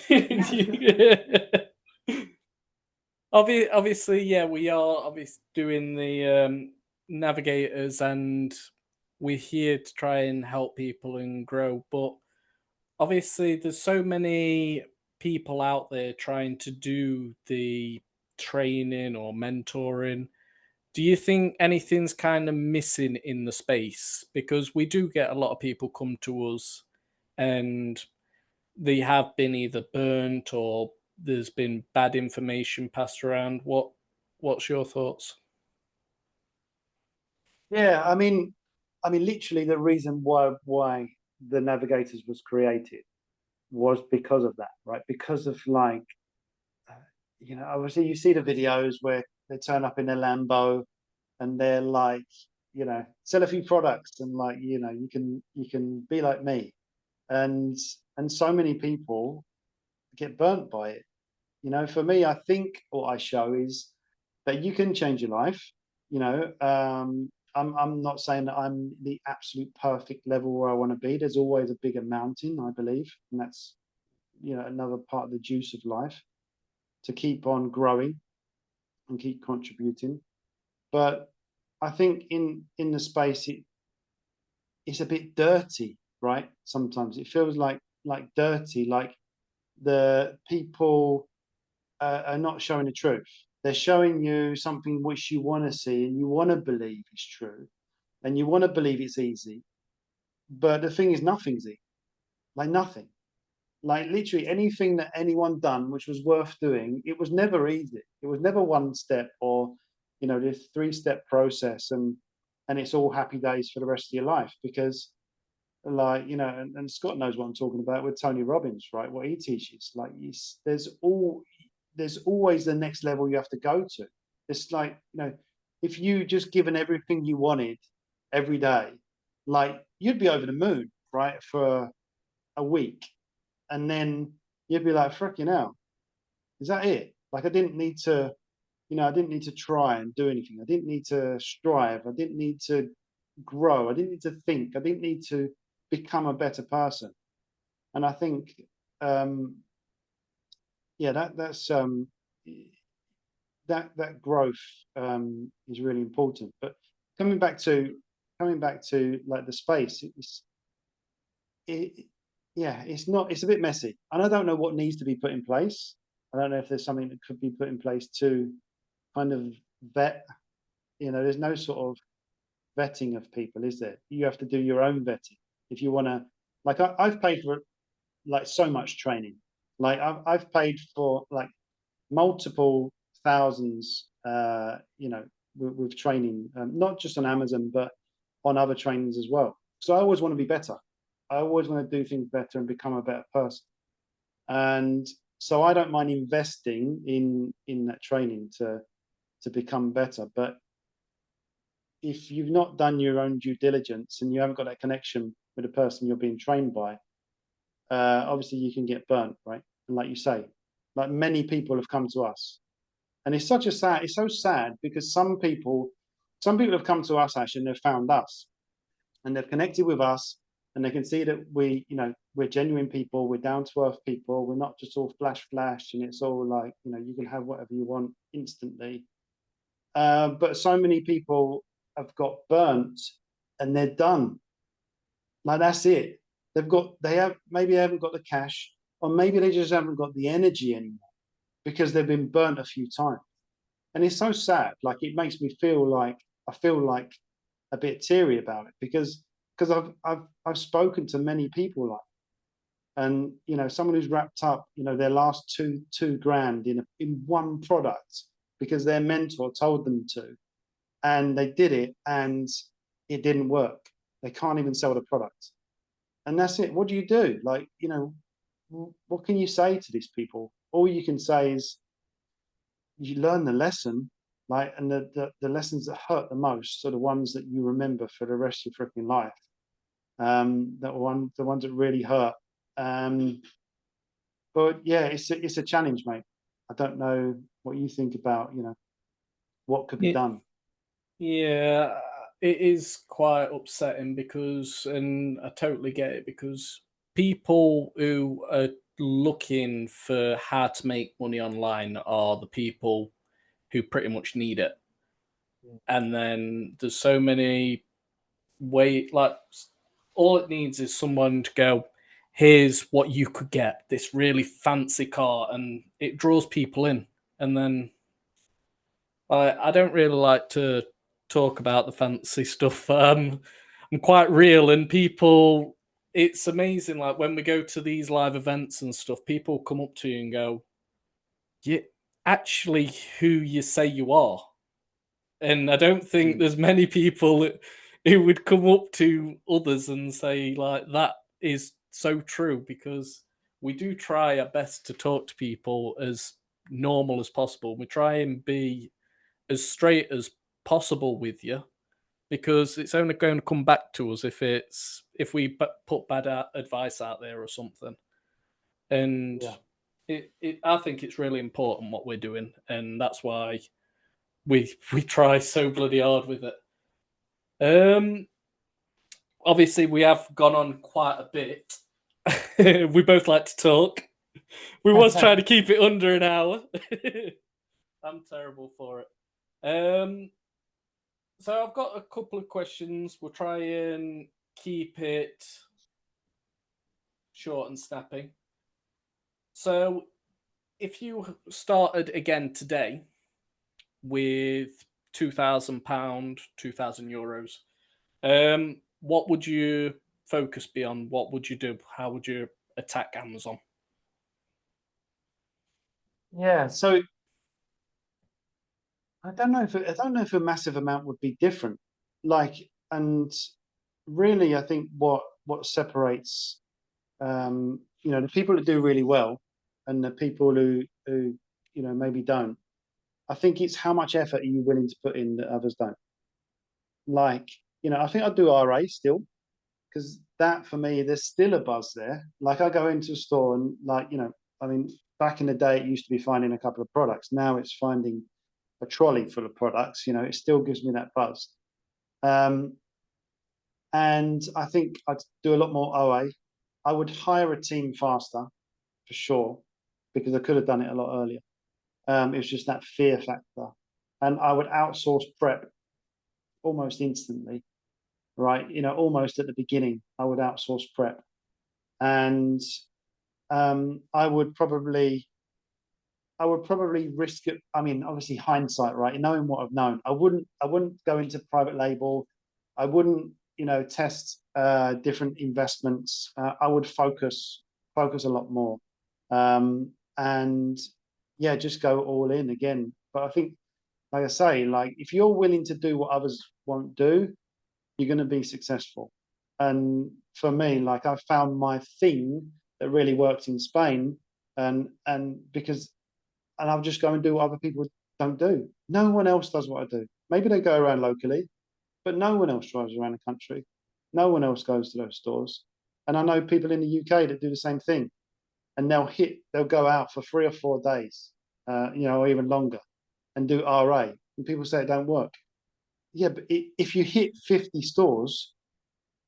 Obviously, yeah, we are obviously doing the navigators, and we're here to try and help people and grow. But obviously, there's so many people out there trying to do the training or mentoring. Do you think anything's kind of missing in the space? Because we do get a lot of people come to us and they have been either burnt or there's been bad information passed around. What's your thoughts? Yeah, literally the reason why the Navigators was created was because of that, right? Because of like, uh, obviously you see the videos where they turn up in a Lambo and they're like, sell a few products and like, you can be like me, and so many people get burnt by it. For me, I think what I show is that you can change your life. I'm not saying that I'm the absolute perfect level where I want to be. There's always a bigger mountain, I believe, and that's another part of the juice of life, to keep on growing and keep contributing. But I think in the space, it's a bit dirty, right? Sometimes it feels like dirty, like the people are not showing the truth. They're showing you something which you want to see and you want to believe is true and you want to believe it's easy. But the thing is, nothing's easy. Like nothing. Like literally anything that anyone done which was worth doing, it was never easy. It was never one step or this three-step process and it's all happy days for the rest of your life. Because like and Scott knows what I'm talking about with Tony Robbins, right? What he teaches, like there's always the next level you have to go to. It's like, if you just given everything you wanted every day, like you'd be over the moon, right, for a week, and then you'd be like, freaking hell, is that it? Like I didn't need to try and do anything. I didn't need to strive. I didn't need to grow. I didn't need to think. I didn't need to become a better person. And I think, yeah, that growth is really important. But coming back to like the space, it yeah, it's a bit messy, and I don't know what needs to be put in place. I don't know if there's something that could be put in place to kind of vet. There's no sort of vetting of people, is there? You have to do your own vetting if you want to. Like I've paid for like so much training. Like I've paid for like multiple thousands, with training, not just on Amazon, but on other trainings as well. So I always want to be better. I always want to do things better and become a better person. And so I don't mind investing in that training to become better. But if you've not done your own due diligence and you haven't got that connection with the person you're being trained by, obviously you can get burnt, right? And like you say, like many people have come to us, and it's so sad because some people have come to us, Ash, and they've found us, and they've connected with us, and they can see that we're genuine people, we're down to earth people, we're not just all flash, and it's all like you can have whatever you want instantly. But so many people have got burnt, and they're done. Like that's it. Maybe they haven't got the cash, or maybe they just haven't got the energy anymore because they've been burnt a few times. And it's so sad. Like it makes me feel like I feel like a bit teary about it because I've spoken to many people like, and someone who's wrapped up their last two grand in one product because their mentor told them to, and they did it and it didn't work. They can't even sell the product, and that's it. What do you do? Like what can you say to these people? All you can say is you learn the lesson, Like, and the lessons that hurt the most are the ones that you remember for the rest of your freaking life. The ones that really hurt. Um, but yeah, it's a challenge, mate. I don't know what you think about, what could be Yeah, done. yeah, it is quite upsetting because, and I totally get it, because people who are looking for how to make money online are the people who pretty much need it. And then there's so many like all it needs is someone to go, here's what you could get, this really fancy car, and it draws people in. And then I don't really like to talk about the fancy stuff. I'm quite real, and people, it's amazing. Like when we go to these live events and stuff, people come up to you and go, "You actually who you say you are." And I don't think Mm. there's many people who would come up to others and say like that is so true, because we do try our best to talk to people as normal as possible. We try and be as straight as possible with you, because it's only going to come back to us if we put bad advice out there or something. And Yeah. it I think it's really important what we're doing, and that's why we try so bloody hard with it. Um, Obviously we have gone on quite a bit. We both like to talk. We was trying to keep it under an hour. I'm terrible for it. So I've got a couple of questions. We'll try and keep it short and snappy. So if you started again today with £2,000, €2,000, what would you focus be on? What would you do? How would you attack Amazon? Yeah. So I don't know if a massive amount would be different. Like, and really, I think what separates, the people that do really well and the people who maybe don't. I think it's how much effort are you willing to put in that others don't. Like, I think I'd do RA still, because that for me, there's still a buzz there. Like I go into a store and like, I mean, back in the day, it used to be finding a couple of products. Now it's finding a trolley full of products. It still gives me that buzz. Um, and I think I'd do a lot more OA. I would hire a team faster for sure, because I could have done it a lot earlier. It was just that fear factor. And I would outsource prep almost instantly, right? Almost at the beginning, I would outsource prep. And I would probably risk it. I mean, obviously hindsight, right? Knowing what I've known, I wouldn't go into private label. I wouldn't, test different investments. I would focus a lot more. And yeah, just go all in again. But I think, like I say, like if you're willing to do what others won't do, you're going to be successful. And for me, like I found my thing that really worked in Spain, and because and I'll just go and do what other people don't do. No one else does what I do. Maybe they go around locally, but no one else drives around the country. No one else goes to those stores. And I know people in the UK that do the same thing, and they'll go out for 3 or 4 days, or even longer, and do RA. And people say it don't work. Yeah, but if you hit 50 stores,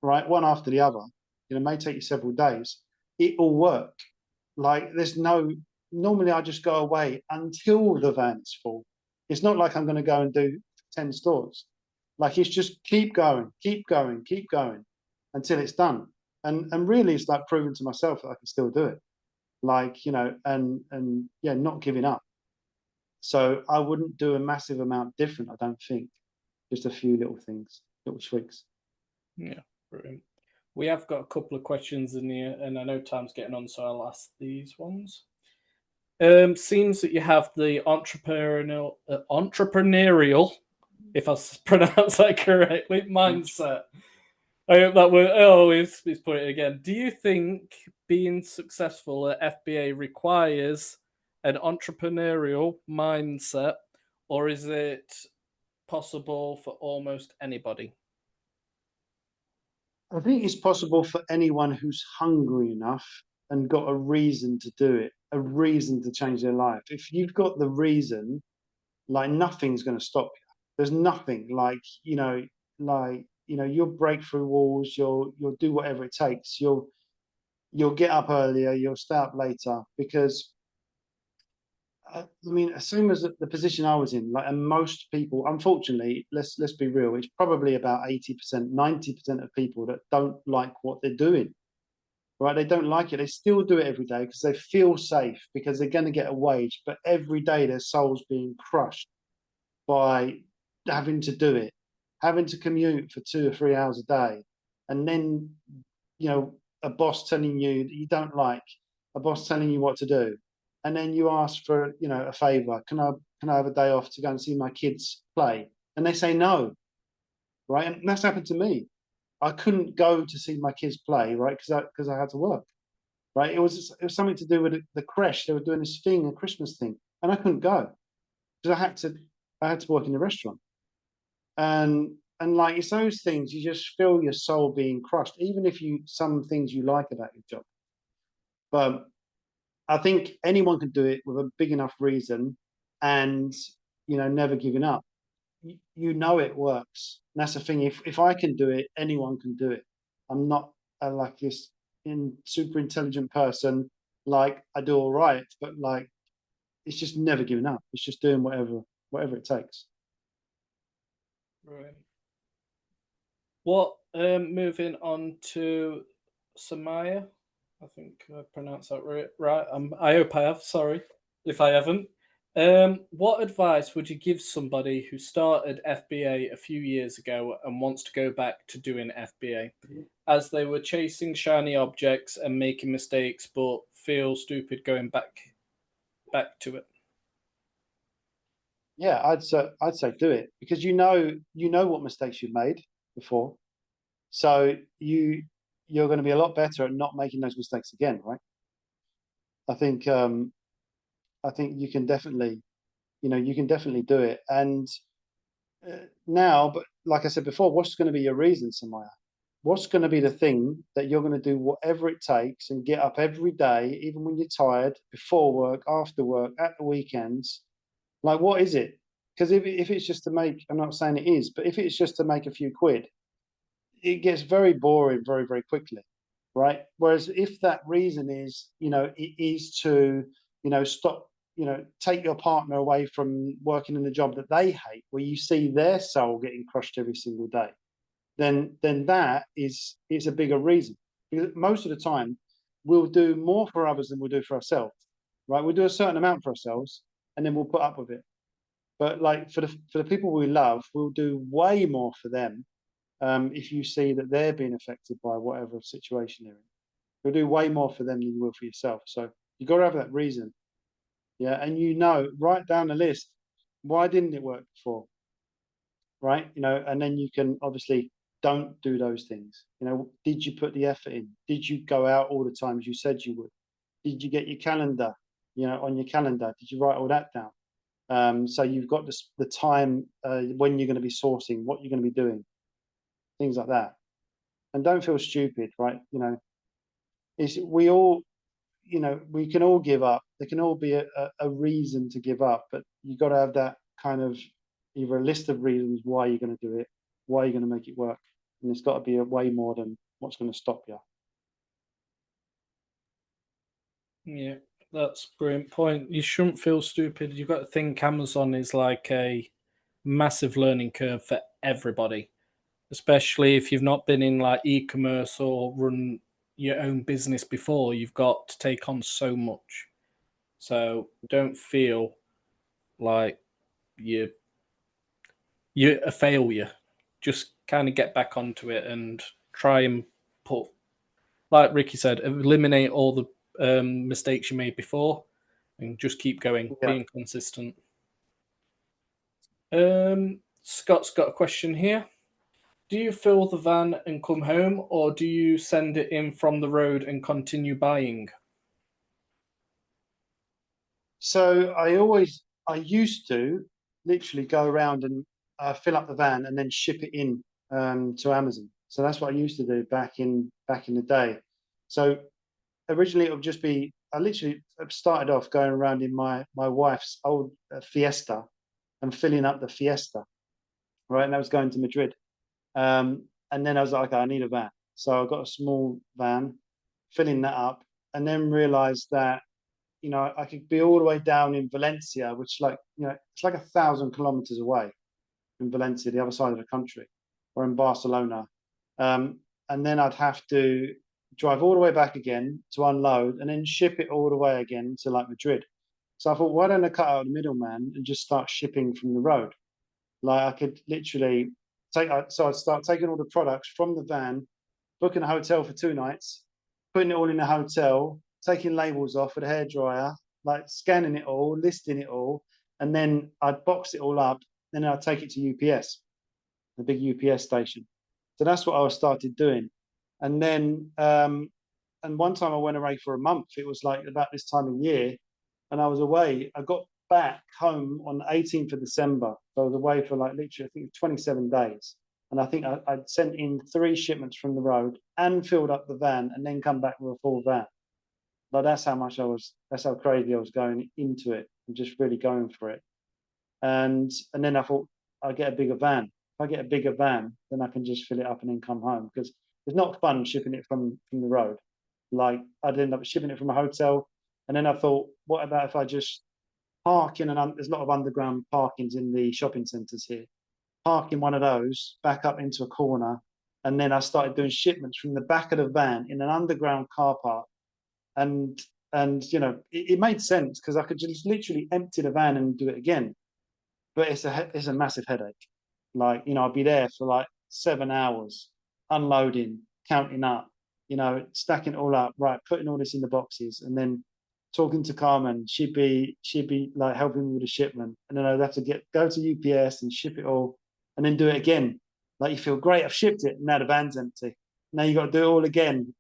right, one after the other, it may take you several days. It will work. Like there's no normally I just go away until the van's full. It's not like I'm going to go and do 10 stores. Like it's just keep going, keep going, keep going until it's done. And really it's like proving to myself that I can still do it. Like, and yeah, not giving up. So I wouldn't do a massive amount different, I don't think. Just a few little things, little tweaks. Yeah, brilliant. We have got a couple of questions in here, and I know time's getting on, so I'll ask these ones. Seems that you have the entrepreneurial, if I pronounce that correctly, mindset. I hope that word. Oh, he's put it again. Do you think being successful at FBA requires an entrepreneurial mindset, or is it possible for almost anybody? I think it's possible for anyone who's hungry enough and got a reason to do it, a reason to change their life. If you've got the reason, like nothing's going to stop you. There's nothing you'll break through walls. You'll do whatever it takes. You'll get up earlier. You'll stay up later because I mean, same as the position I was in, like, and most people, unfortunately, let's be real, it's probably about 80%, 90% of people that don't like what they're doing, right? They don't like it. They still do it every day because they feel safe because they're going to get a wage, but every day their soul's being crushed by having to do it, having to commute for 2 or 3 hours a day, and then, a boss telling you that you don't like, a boss telling you what to do, and then you ask for, a favor. Can I have a day off to go and see my kids play? And they say no, right? And that's happened to me. I couldn't go to see my kids play, right? Because I had to work, right? It was something to do with the creche. They were doing this thing, a Christmas thing, and I couldn't go because I had to work in the restaurant. And like, it's those things, you just feel your soul being crushed, even if some things you like about your job. But I think anyone can do it with a big enough reason, and never giving up. It works. And that's the thing. If I can do it, anyone can do it. I'm not like this super intelligent person. Like, I do all right, but like, it's just never giving up. It's just doing whatever it takes. Right. What moving on to Samaya? I think I pronounced that right. I hope I have. Sorry if I haven't. What advice would you give somebody who started FBA a few years ago and wants to go back to doing FBA, as they were chasing shiny objects and making mistakes, but feel stupid going back to it? Yeah, I'd say do it because you know what mistakes you've made before, so you're going to be a lot better at not making those mistakes again, right? I think I think you can definitely do it. And now, but like I said before, what's going to be your reason, Samaya? What's going to be the thing that you're going to do whatever it takes and get up every day, even when you're tired, before work, after work, at the weekends? Like, what is it? Because if it's just to make, I'm not saying it is, but if it's just to make a few quid, it gets very boring very, very quickly, right? Whereas if that reason is, it is to, stop, take your partner away from working in a job that they hate, where you see their soul getting crushed every single day, then that is a bigger reason. Because most of the time, we'll do more for others than we'll do for ourselves, right? We'll do a certain amount for ourselves, and then we'll put up with it. But like, for the people we love, we'll do way more for them. If you see that they're being affected by whatever situation they're in, you'll do way more for them than you will for yourself. So you got to have that reason, yeah. And write down the list. Why didn't it work before, right? And then you can obviously don't do those things. Did you put the effort in? Did you go out all the times you said you would? Did you get your calendar, on your calendar? Did you write all that down? So you've got the time, when you're going to be sourcing, what you're going to be doing, things like that. And don't feel stupid, right? We all, we can all give up. There can all be a reason to give up, but you got to have that kind of, either a list of reasons why you're going to do it, why you're going to make it work, and it's got to be a way more than what's going to stop you. Yeah, that's a brilliant point. You shouldn't feel stupid. You've got to think Amazon is like a massive learning curve for everybody, especially if you've not been in like e-commerce or run your own business before. You've got to take on so much. So don't feel like you you're a failure. Just kind of get back onto it and try and put, like Ricky said, eliminate all the mistakes you made before and just keep going, Yeah. being consistent. Scott's got a question here. Do you fill the van and come home, or do you send it in from the road and continue buying? So I used to. literally go around and fill up the van and then ship it in to Amazon. So that's what I used to do back in the day. So originally it would just be, I literally started off going around in my wife's old Fiesta and filling up the Fiesta, right? And that was going to Madrid. And then I was like, okay, I need a van. So I got a small van, filling that up, and then realized that, I could be all the way down in Valencia, which like, it's like 1,000 kilometers away in Valencia, the other side of the country, or in Barcelona. And then I'd have to drive all the way back again to unload and then ship it all the way again to like Madrid. So I thought, why don't I cut out the middleman and just start shipping from the road? Like I could literally so I'd start taking all the products from the van, booking a hotel for 2 nights, putting it all in a hotel, taking labels off with a hairdryer, like scanning it all, listing it all, and then I'd box it all up, and then I'd take it to UPS, the big UPS station. So that's what I started doing. And then and one time I went away for a month. It was like about this time of year, and I was away. I got back home on the 18th of December. So I was away for like literally, I think 27 days. And I think I'd sent in 3 shipments from the road and filled up the van and then come back with a full van. But that's how crazy I was going into it and just really going for it. And then I thought I'd get a bigger van. If I get a bigger van, then I can just fill it up and then come home, because it's not fun shipping it from the road. Like I'd end up shipping it from a hotel, and then I thought, what about if I just park in there's a lot of underground parkings in the shopping centres here. Park in one of those, back up into a corner, and then I started doing shipments from the back of the van in an underground car park. And it made sense because I could just literally empty the van and do it again. But it's a massive headache. Like, I'll be there for like 7 hours, unloading, counting up, stacking it all up, right, putting all this in the boxes, and then talking to Carmen. She'd be like helping me with the shipment, and then I'd have to go to UPS and ship it all, and then do it again. Like you feel great, I've shipped it, now the van's empty. Now you got to do it all again.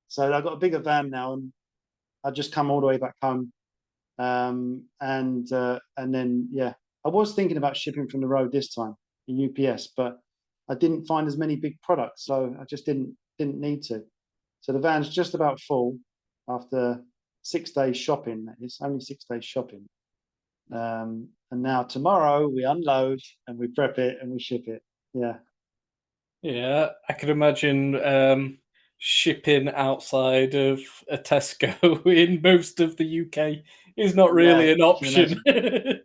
So I've got a bigger van now, and I just come all the way back home. And then I was thinking about shipping from the road this time in UPS, but I didn't find as many big products, so I just didn't need to. So the van's just about full after 6 days shopping. It's only 6 days shopping. And now tomorrow we unload and we prep it and we ship it. Yeah. Yeah, I can imagine shipping outside of a Tesco in most of the UK is not Yeah. really an Can you option. imagine?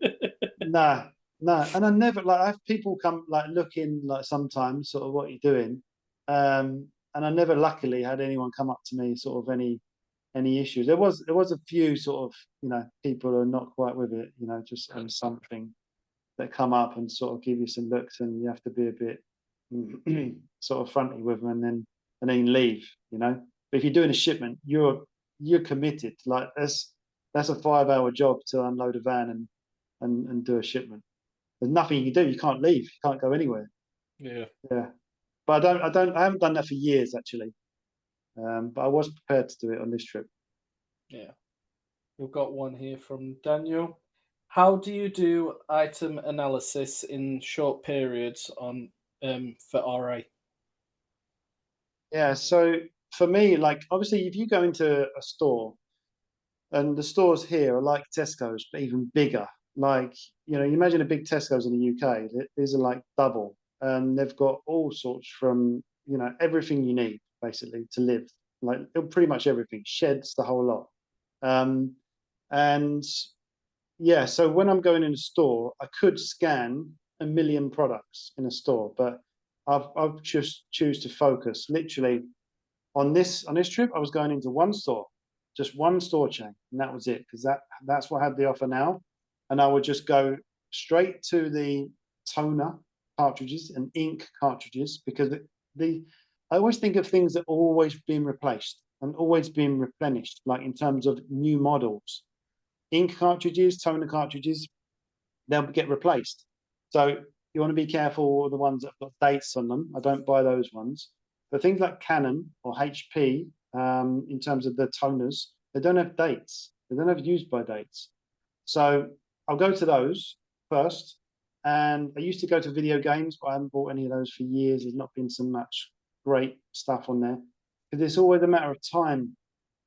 No, no. And I never like I have people come like looking like sometimes sort of what you're doing. And I never luckily had anyone come up to me sort of any issues. There was a few sort of, people who are not quite with it, just on something that come up and sort of give you some looks, and you have to be a bit sort of fronty with them, and then leave. But if you're doing a shipment, you're committed. Like that's a 5-hour job to unload a van and do a shipment. There's nothing you can do. You can't leave. You can't go anywhere. Yeah, Yeah, but I haven't done that for years actually. But I was prepared to do it on this trip. yeah. We've got one here from Daniel. How do you do item analysis in short periods on for RA? Yeah. So for me, like obviously, if you go into a store, and the stores here are like Tesco's, but even bigger. Like, you imagine a big Tesco's in the UK. These are like double, and they've got all sorts from, everything you need basically to live. Like pretty much everything, sheds, the whole lot. Um, and yeah, so when I'm going in a store, I could scan a million products in a store, but I've just choose to focus literally on this trip. I was going into one store, just one store chain, and that was it, because that's what had the offer now. And I would just go straight to the toner cartridges and ink cartridges, because the I always think of things that are always being replaced and always being replenished, like in terms of new models. Ink cartridges, toner cartridges, they'll get replaced. So you want to be careful of the ones that have got dates on them. I don't buy those ones. But things like Canon or HP, in terms of the toners, they don't have dates. They don't have use by dates. So I'll go to those first, And I used to go to video games, but I haven't bought any of those for years. There's not been so much great stuff on there because it's always a matter of time.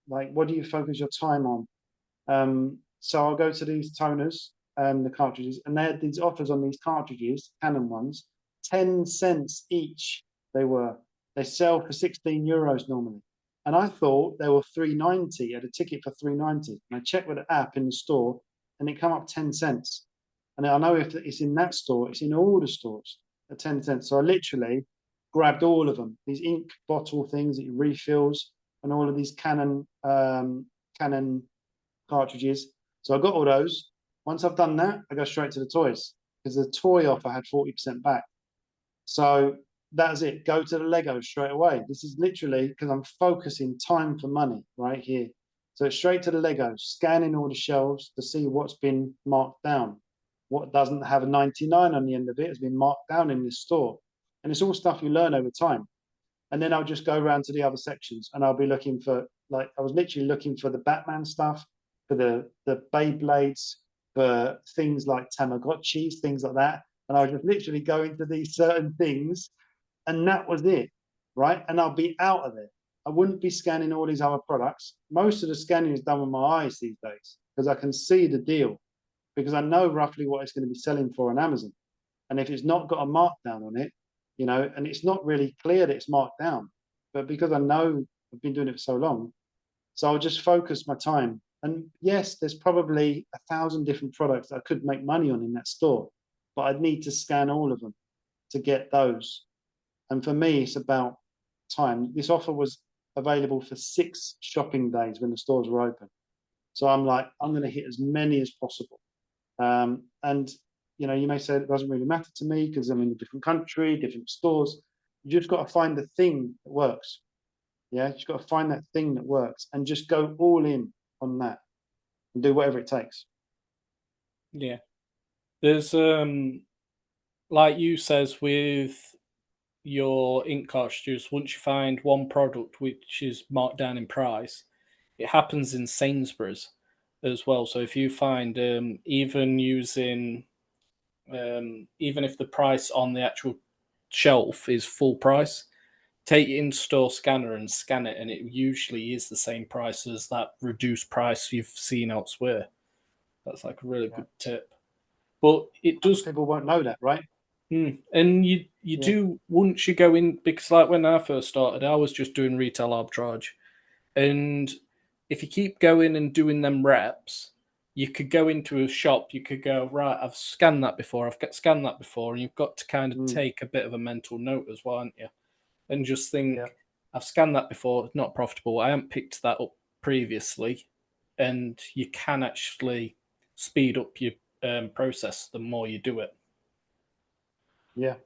Like, what do you focus your time on? So I'll go to these toners and the cartridges, and they had these offers on these cartridges, Canon ones, 10 cents each. They sell for 16 euros normally. And I thought they were 3.90 at a ticket for 3.90. And I checked with the app in the store and it come up 10 cents. And I know if it's in that store, it's in all the stores at 10 cents. So I literally grabbed all of them, these ink bottle things that you refills and all of these Canon cartridges. So I got all those. Once I've done that, I go straight to the toys because the toy offer had 40% back. So that's it. Go to the Lego straight away. This is literally because I'm focusing time for money right here. So straight to the Lego, scanning all the shelves to see what's been marked down. What doesn't have a 99 on the end of it has been marked down in this store. And it's all stuff you learn over time. And then I'll just go around to the other sections and I'll be looking for, like, I was literally looking for the Batman stuff, for the Beyblades, for things like Tamagotchis, things like that. And I would just literally go into these certain things and that was it, right? And I'll be out of there. I wouldn't be scanning all these other products. Most of the scanning is done with my eyes these days because I can see the deal, because I know roughly what it's going to be selling for on Amazon. And if it's not got a markdown on it, you know, and it's not really clear that it's marked down, but because I know I've been doing it for so long, so I'll just focus my time. And yes, there's probably 1,000 different products that I could make money on in that store, but I'd need to scan all of them to get those. And for me, it's about time. This offer was available for 6 shopping days when the stores were open. So I'm like, I'm going to hit as many as possible. And you know, you may say it doesn't really matter to me because I'm in a different country, different stores. You just got to find the thing that works. Yeah, you just got to find that thing that works and just go all in on that and do whatever it takes. Yeah. There's like you says with your ink cartridges, once you find one product which is marked down in price, it happens in Sainsbury's as well. So if you find even using even if the price on the actual shelf is full price, take your in-store scanner and scan it, and it usually is the same price as that reduced price you've seen elsewhere. That's like a really Yeah. good tip. But it does, People won't know that, right? and you Yeah. do once you go in, because like when I first started, I was just doing retail arbitrage, and if you keep going and doing them reps, you could go into a shop, you could go, right, I've scanned that before, I've got scanned that before, and you've got to kind of Mm. take a bit of a mental note as well, aren't you? And just Yeah. think, I've scanned that before, it's not profitable. I haven't picked that up previously, and you can actually speed up your process the more you do it. Yeah.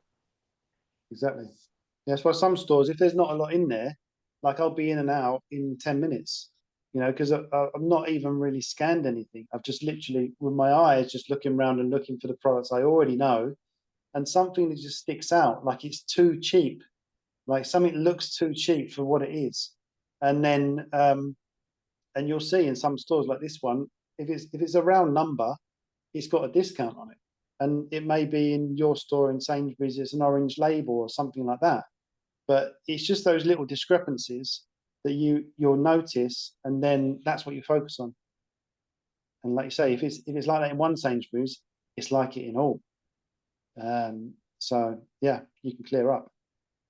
Exactly. Yeah, that's why some stores, if there's not a lot in there, like I'll be in and out in 10 minutes, you know, because I'm not even really scanned anything. I've just literally, with my eyes, just looking around and looking for the products I already know, and something that just sticks out, like it's too cheap, like something looks too cheap for what it is. And then, and you'll see in some stores like this one, if it's a round number, it's got a discount on it. And it may be in your store in Sainsbury's, it's an orange label or something like that. But it's just those little discrepancies that you'll notice, and then that's what you focus on. And like you say, if it's like that in one Sainsbury's, it's like it in all. So yeah, you can clear up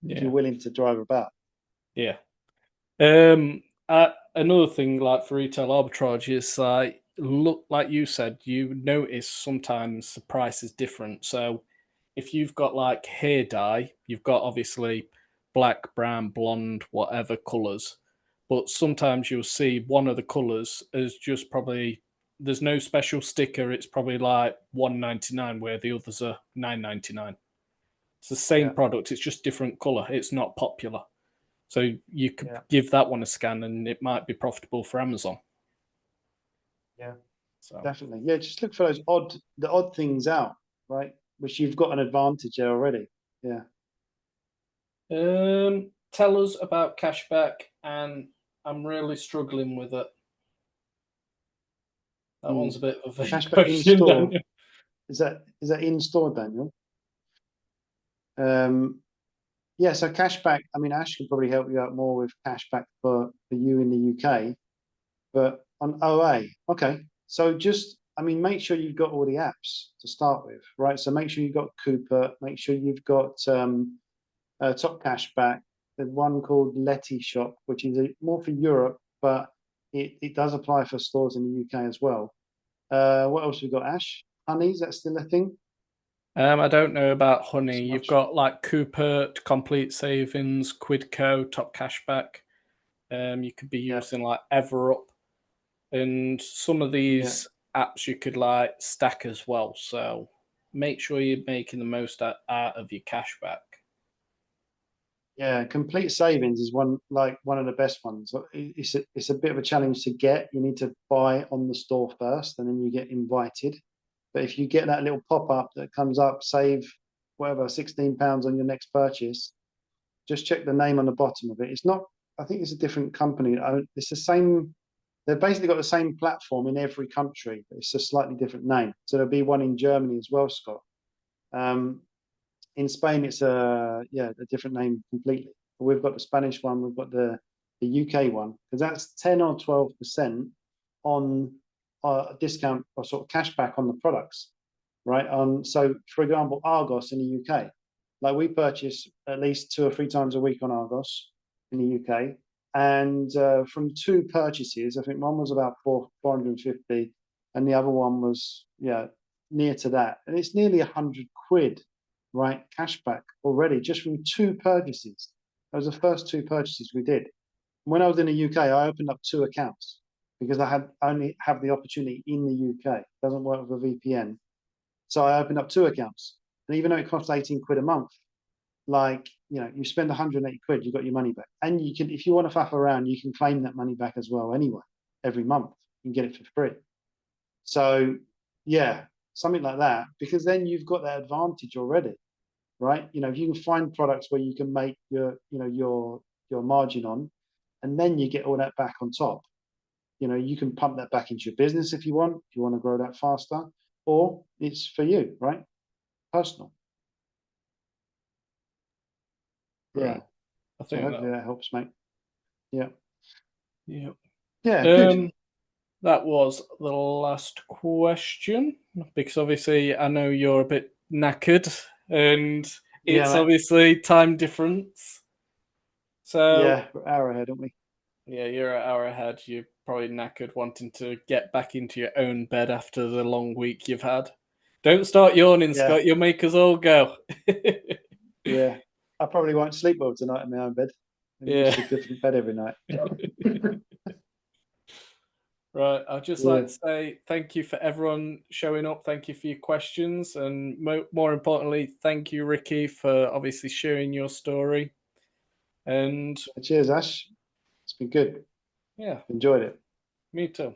if you're Yeah, willing to drive about. yeah. Another thing, like for retail arbitrage, is like look, like you said, you notice sometimes the price is different. So if you've got like hair dye, you've got obviously black, brown, blonde, whatever colors, but sometimes you'll see one of the colors is just probably there's no special sticker. It's probably like 1.99, where the others are 9.99. It's the same Yeah, product. It's just different color. It's not popular. So you could yeah, give that one a scan, and it might be profitable for Amazon. yeah, So, definitely. Yeah, just look for the odd things out, right? Which you've got an advantage there already. Yeah. tell us about cashback, and I'm really struggling with it. That one's Mm. a bit of a vague Cashback in question, don't store. you? Is that in store, Daniel? Yeah, so cashback. I mean, Ash can probably help you out more with cashback for you in the UK. But on OA, okay. So just, I mean, make sure you've got all the apps to start with, right? So make sure you've got Cooper, make sure you've got Top Cashback. There's one called Letty Shop, which is more for Europe, but it does apply for stores in the UK as well. What else we got, Ash? Honey, is that still a thing? I don't know about Honey. So You've much. got like Cooper, Complete Savings, Quidco, Top Cashback. You could be Yeah, using like EverUp, and some of yeah. these apps you could like stack as well. So make sure you're making the most out of your cashback. Yeah, complete savings is one of the best ones. It's a bit of a challenge to get. You need to buy on the store first, and then you get invited. But if you get that little pop up that comes up, save whatever £16 on your next purchase, just check the name on the bottom of it. It's not. I think it's a different company. It's the same. They've basically got the same platform in every country, but it's a slightly different name. So there'll be one in Germany as well, Scott. Um, in Spain, it's a different name completely. We've got the Spanish one, we've got the UK one, because that's 10 or 12% on discount or sort of cashback on the products, right? So for example, Argos in the UK, like we purchase at least 2 or 3 times a week on Argos in the UK, and from 2 purchases, I think one was about 450, and the other one was near to that, and it's nearly £100, right? Cashback already just from 2 purchases. That was the first 2 purchases we did. When I was in the UK, I opened up 2 accounts because I had only have the opportunity in the UK. It doesn't work with a VPN. So I opened up 2 accounts. And even though it costs 18 quid a month, like, you spend 180 quid, you got your money back. And you can, if you want to faff around, you can claim that money back as well anyway, every month. You can get it for free. So yeah, something like that, because then you've got that advantage already, right? If you can find products where you can make your margin on, and then you get all that back on top. You can pump that back into your business if you want to grow that faster, or it's for you, right? Personal. Yeah. Right. I So think hopefully that. that helps, mate. Yeah. Yeah. Yeah, good. Um, that was the last question because obviously I know you're a bit knackered and Yeah, it's mate. obviously time difference. So Yeah, we're an hour ahead, aren't we? yeah, you're an hour ahead. You're probably knackered, wanting to get back into your own bed after the long week you've had. Don't start yawning, Yeah, Scott. You'll make us all go. yeah. I probably won't sleep well tonight in my own bed. I'm used Yeah. to a different bed every night. Right. I'd just Yeah. like to say thank you for everyone showing up. Thank you for your questions. And more importantly, thank you, Ricky, for obviously sharing your story. And Cheers, Ash. It's been good. yeah, Enjoyed it. me too.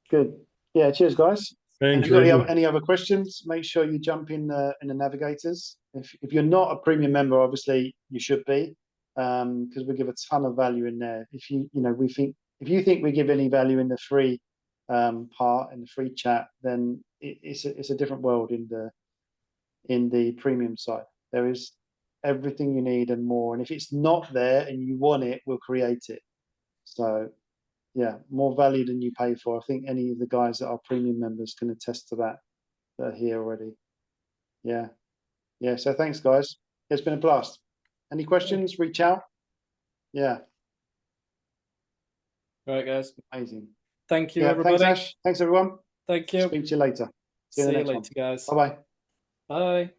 Good. Yeah, cheers, guys. And if Thanks, you've got Ricky. any other questions, make sure you jump in the navigators. If you're not a premium member, obviously you should be, because we give a ton of value in there. If you think we give any value in the free part in the free chat, then it's a different world in the premium side. There is everything you need and more. And if it's not there and you want it, we'll create it. So yeah, more value than you pay for. I think any of the guys that are premium members can attest to that are here already. Yeah. Yeah. So thanks, guys. It's been a blast. Any questions? Reach out. Yeah. Right, guys. Amazing. Thank you, Yeah. Thanks, everybody. Ash. Thanks, everyone. Thank you. Speak to you later. See you in See the you next one. later, guys. Bye bye. Bye.